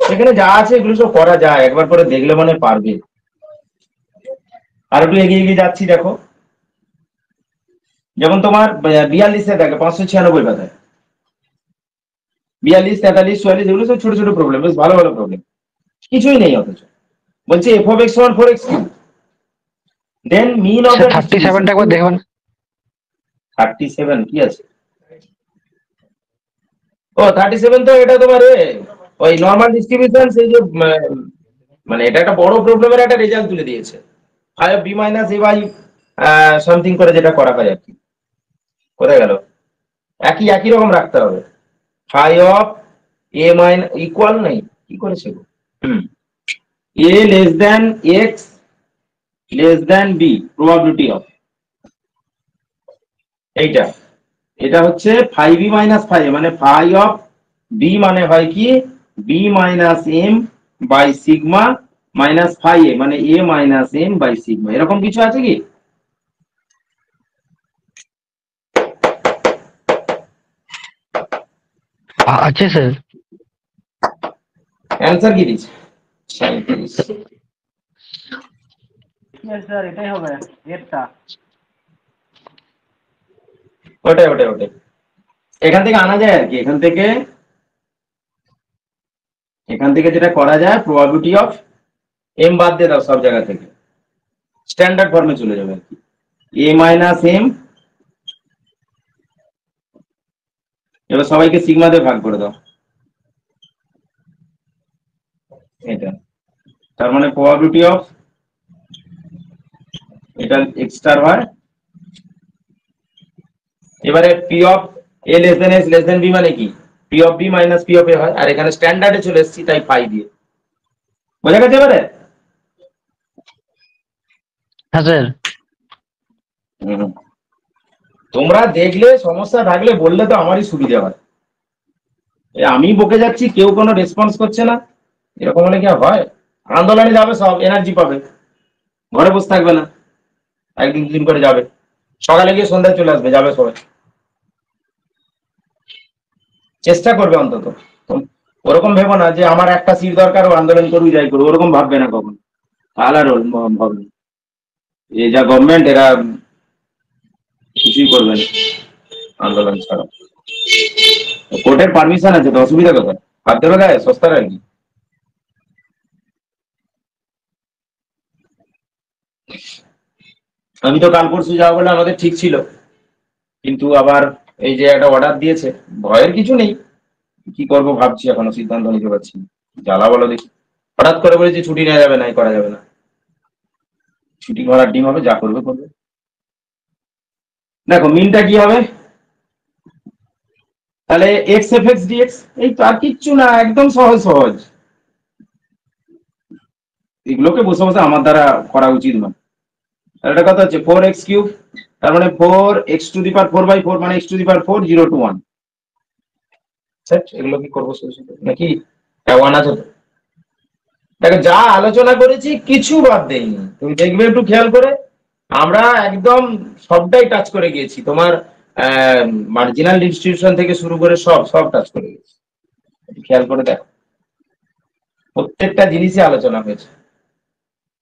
এখানে যা আছে এগুলো সব করা যায়, একবার করে দেখলে মানে পারবে। আর একটু এগিয়ে এগিয়ে যাচ্ছি, দেখো। যেমন তোমার 42-এ দেখো 596 পাতায়, 42, 43, 44 এগুলো সব ছোট ছোট প্রবলেম, বেশ ভালো ভালো প্রবলেম, কিছুই নেই অথচ। বলছে এফ অফ এক্স সমান 4x cube, then mean of the 37টা একবার দেখবেন। 37 কি আছে? ও 37 তো এটা তোমার ওই নর্মাল ডিস্ট্রিবিউশন, সেই যে মানে এটা একটা বড় প্রবলেমের একটা রেজাল্ট তুলে দিয়েছে। Phi of B minus A by something করে যেটা করা হয় আর কি। কোথায় গেল? একই একই রকম রাখতে হবে। Phi of a minus equal নাই, কি করেছে গো? A less than x less than b, probability of এইটা, এটা হচ্ছে ফাই বি মাইনাস ফাই, মানে ফাই অফ বি মানে হয় কি b minus m by sigma minus phi a, মানে a minus m by sigma. এরকম কিছু আছে কি? আছে স্যার। অ্যান্সার কি দিচ্ছে? 37। স্যার এটাই হবে এরটা। ওটাই ওটাই ওটাই, এখান থেকে আনা যায় আর কি। এখান থেকে যেটা করা যায়, প্রবাবিলিটি অফ এম বাদ দিয়ে দাও সব জায়গা থেকে, স্ট্যান্ডার্ড ফর্মে চলে যাবে আর কি। এ মাইনাস এম, এবার সবাইকে সিগমা দিয়ে ভাগ করে দাও, এটা। তার মানে প্রবাবিলিটি অফ এটা এক্সট্রা হয়। এবারে p of a less than s less than b মানে কি p of B minus p of a হয়। আর এখানে স্ট্যান্ডার্ডে চলে এসেছি, তাই ফাই দিয়ে। বোঝা গেছে এবারে? হ্যাঁ স্যার। তোমরা দেখলে, সমস্যা থাকলে বললে তো আমারই সুবিধা হয়। আমি বকে যাচ্ছি, কেউ কোনো রেসপন্স করছে না, এরকম হলে কি আর হয়? আন্দোলনে যাবে সব, এনার্জি পাবে, ঘরে বসে থাকবে না, একদিন দুদিন করে যাবে, সকালে গিয়ে সন্ধ্যায় চলে আসবে, যাবে সবাই। চেষ্টা করবে অন্তত। ওরকম ভেবো না যে আমার একটা সিট দরকার, ও আন্দোলন করবি যাই করবো, ওরকম ভাববে না কখন। তাহলে আর ভাববে এই যা গভর্নমেন্ট, এরা কিছুই করবে না আন্দোলন ছাড়া। কোর্টের পারমিশন আছে তো, অসুবিধা কোথায়? হাত দেবে গায়ে, সস্তার আর কি। আমি তো কাল পরশু যাবো বলে আমাদের ঠিক ছিল, কিন্তু আবার এই যে একটা অর্ডার দিয়েছে, ভয়ের কিছু নেই, কি করব ভাবছি, এখনো সিদ্ধান্ত নিতে পারছি না। জ্বালা বলো দেখি, হঠাৎ করে বলেছি ছুটি নেওয়া যাবে না, করা যাবে না, ছুটি ঘোড়ার ডিম হবে, যা করবে করবে। দেখো মিনটা কি হবে, তাহলে এক্স এফ এক্স ডিএক্স, এই তো, আর কিচ্ছু না, একদম সহজ সহজ। এগুলোকে বসে বসে আমার দ্বারা করা উচিত না। একটা কথা হচ্ছে 4x কিউব, তার মানে 4x টু দি পাওয়ার 4/4, মানে x to the power 4 0 to 1 set. এগুলো কি করবো নাকি? 1 আছে তো। দেখো যা আলোচনা করেছি কিছু বাদ দেইনি, তুমি দেখবে একটু খেয়াল করে, আমরা একদম সবটাই টাচ করে গিয়েছি। তোমার মার্জিনাল ডিস্ট্রিবিউশন থেকে শুরু করে সব সব টাচ করে গেছি। একটু খেয়াল করে দেখো, প্রত্যেকটা জিনিসই আলোচনা হয়েছে,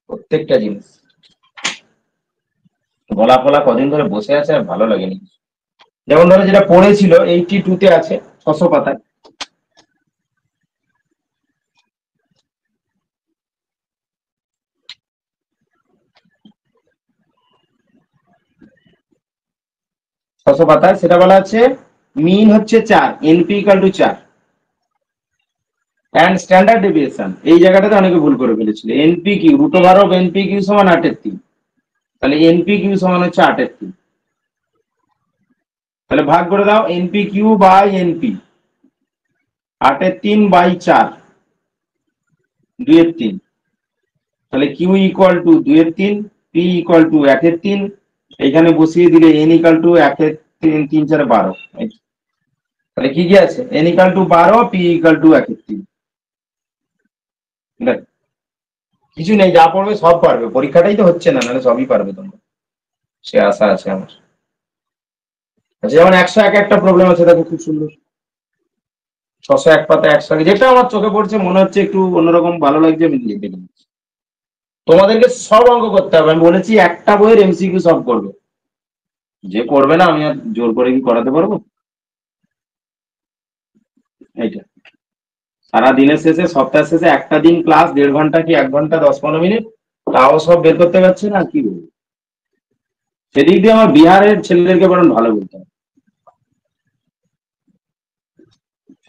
প্রত্যেকটা জিনিস। গলা ফলা কদিন ধরে বসে আছে আর ভালো লাগেনি। যেমন ধরো যেটা পড়েছিল 82-তে আছে 600 পাতায়। সেটা বলা আছে মিন হচ্ছে 4, NP equal to 4 and standard deviation. এই জায়গাটাতে অনেকে ভুল করে ফেলেছিল। NP Q root over of NP Q সমান 8/3। তাহলে এনপি কিউ সমান হচ্ছে 8/3। তাহলে ভাগ করে দাও এনপি কিউ বাই এনপি, 8/3/4, 2/3। তাহলে Q equal to 2/3, P equal to 1/3। এখানে বসিয়ে দিলে এন ইকুয়াল টু 1/3, 3 4 12। তাহলে কি কি আছে, N equal to 12, P equal to 1/3। দেখ কিছু নেই, যা পড়বে সব পারবে, পরীক্ষাটাই তো হচ্ছে না, নাহলে সবই পারবে তোমরা, সে আশা আছে আমার। আচ্ছা যেমন 101 একটা প্রবলেম আছে, দেখো খুব সুন্দর, 601 পাতা 100, যেটা আমার চোখে পড়ছে মনে হচ্ছে একটু অন্যরকম ভালো লাগছে, আমি লিখে দিচ্ছি। তোমাদেরকে সব অঙ্ক করতে হবে, আমি বলেছি একটা বইয়ের এমসিকিউ সব করবে। যে করবে না আমি আর জোর করে কি করাতে পারবো? এইটা সারা দিনের শেষে, সপ্তাহের শেষে একটা দিন ক্লাস 1.5 ঘন্টা কি 1 ঘন্টা 10-15 মিনিট, তাও সব বের করতে পারছে না, কি বলবো। সেদিক দিয়ে আমার বিহারের ছেলেদেরকে বরং ভালো বলতে হবে।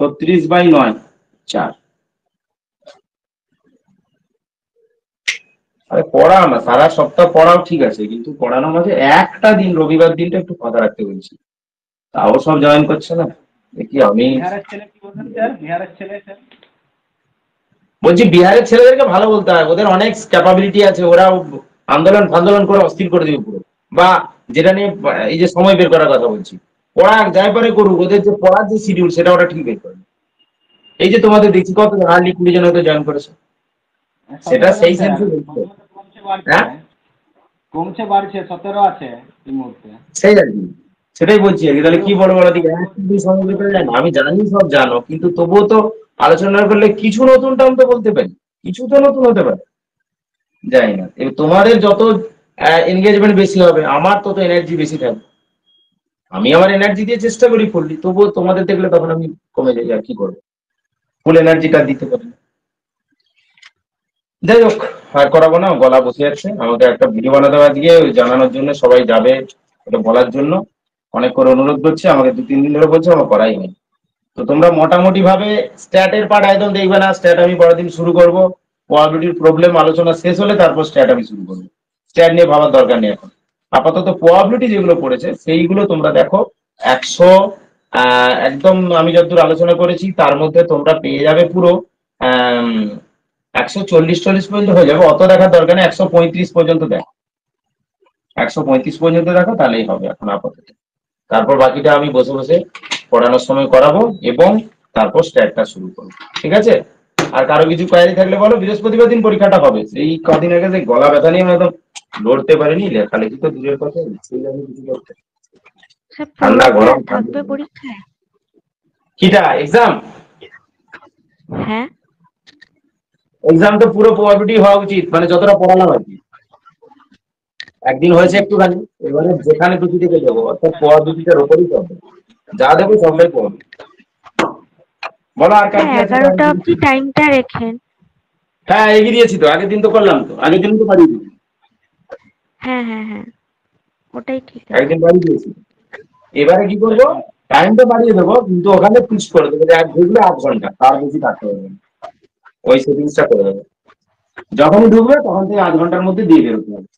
36/9, 4। আরে পড়াও না, সারা সপ্তাহ পড়াও ঠিক আছে, কিন্তু পড়ানোর মাঝে একটা দিন রবিবার দিনটা একটু কথা রাখতে বলছি, তাও সব জয়েন করছে না। দেখি আমি বলছি বিহারের ছেলেদেরকে ভালো বলতে হয়, ওদের অনেক ক্যাপাবিলিটি আছে, ওরা আন্দোলন ফান্দোলন করে অস্থির করে দিবে পুরো। বা যেটা নিয়ে এই যে সময় বের করার কথা বলছি, পড়া যাই পারে করুক, ওদের যে পড়ার যে শিডিউল সেটা ওরা ঠিক বের করে। এই যে তোমাদের দেখছি কত আর্লি 20 জন হয়তো জয়েন করেছে, সেটা সেই সেন্সে হ্যাঁ কমছে বাড়ছে, 17 আছে এই মুহূর্তে। সেই আর কি, সেটাই বলছি আর কি। তাহলে কি বড় বড় দিকে সময় বের করে যায় না, আমি জানি সব জানো, কিন্তু তবুও তো আলোচনা করলে কিছু নতুন টার্ম তো বলতে পারি, কিছু তো নতুন হতে পারে। যাই না, এবার তোমাদের যত এনগেজমেন্ট বেশি হবে, আমার তত এনার্জি বেশি থাকবে। আমি আমার এনার্জি দিয়ে চেষ্টা করি ফুললি, তবুও তোমাদের দেখলে তখন আমি কমে যাই, আর কি করবো, ফুল এনার্জিটা দিতে পারি না। যাই হোক, আর করাবো না, গলা বসে যাচ্ছে। আমাকে একটা ভিডিও বানাতে হবে আজকে, ওই জানানোর জন্য, সবাই যাবে এটা বলার জন্য অনেক করে অনুরোধ করছে আমাকে, 2-3 দিন ধরে বলছে, আমার করাই নেই। তো তোমরা মোটামুটি ভাবে স্ট্যাটের পার্ট একদম দেখবে না, স্ট্যাট আমি পরের দিন শুরু করবো। প্রবাবিলিটির প্রবলেম আলোচনা শেষ হলে তারপর স্ট্যাট আমি শুরু করবো। স্ট্যাট নিয়ে ভাবার দরকার নেই এখন, আপাতত প্রবাবিলিটি যেগুলো পড়েছে সেইগুলো তোমরা দেখো। 100 একদম আমি যতদূর আলোচনা করেছি তার মধ্যে তোমরা পেয়ে যাবে পুরো 140-40 পর্যন্ত হয়ে যাবে, অত দেখার দরকার নেই। 135 পর্যন্ত দেখো, 135 পর্যন্ত দেখো, তাহলেই হবে এখন আপাতত। তারপর বাকিটা আমি বসে বসে পড়ানোর সময় করাবো এবং তারপর স্ট্যাটটা শুরু করবো, ঠিক আছে? আর কারো কিছু কোয়ারি থাকলে বলো। বৃহস্পতিবার দিন পরীক্ষাটা হবে। এই কদিন আগে যে গলা ব্যথা নিয়ে আমি একদম লড়তে পারিনি, লেখালেখি তো দূরের কথা, সেই আমি কিছু করতে। ঠান্ডা গরম থাকবে পরীক্ষায়? কিটা এক্সাম? হ্যাঁ, এক্সাম তো পুরো প্রবাবিলিটি হওয়া উচিত, মানে যতটা পড়ালাম আর কি। একদিন হয়েছে একটুখানি, এবারে যেখানে খুশি থেকে যাবো, অর্থাৎ প্রবাবিলিটিটার উপরই করবো, যা দেবো সবটাই পড়বো। বলো আর কার কি আছে? 11টা অবধি টাইমটা রেখেন। হ্যাঁ এগিয়ে দিয়েছি তো, আগের দিন তো করলাম, তো আগের দিন তো পাঠিয়ে দিয়েছি, হ্যাঁ হ্যাঁ হ্যাঁ, ওটাই ঠিক আছে। একদিন বাড়িয়ে দিয়েছি। এবারে কি করবো, টাইমটা বাড়িয়ে দেবো, কিন্তু ওখানে ফিক্স করে দেবো যে ঢুকলে 8 ঘন্টা, তার বেশি থাকতে হবে না। ওই সেটিংসটা করে দেবো, যখনই ঢুকবে তখন থেকে 8 ঘন্টার মধ্যে দিয়ে বেরোতে হবে।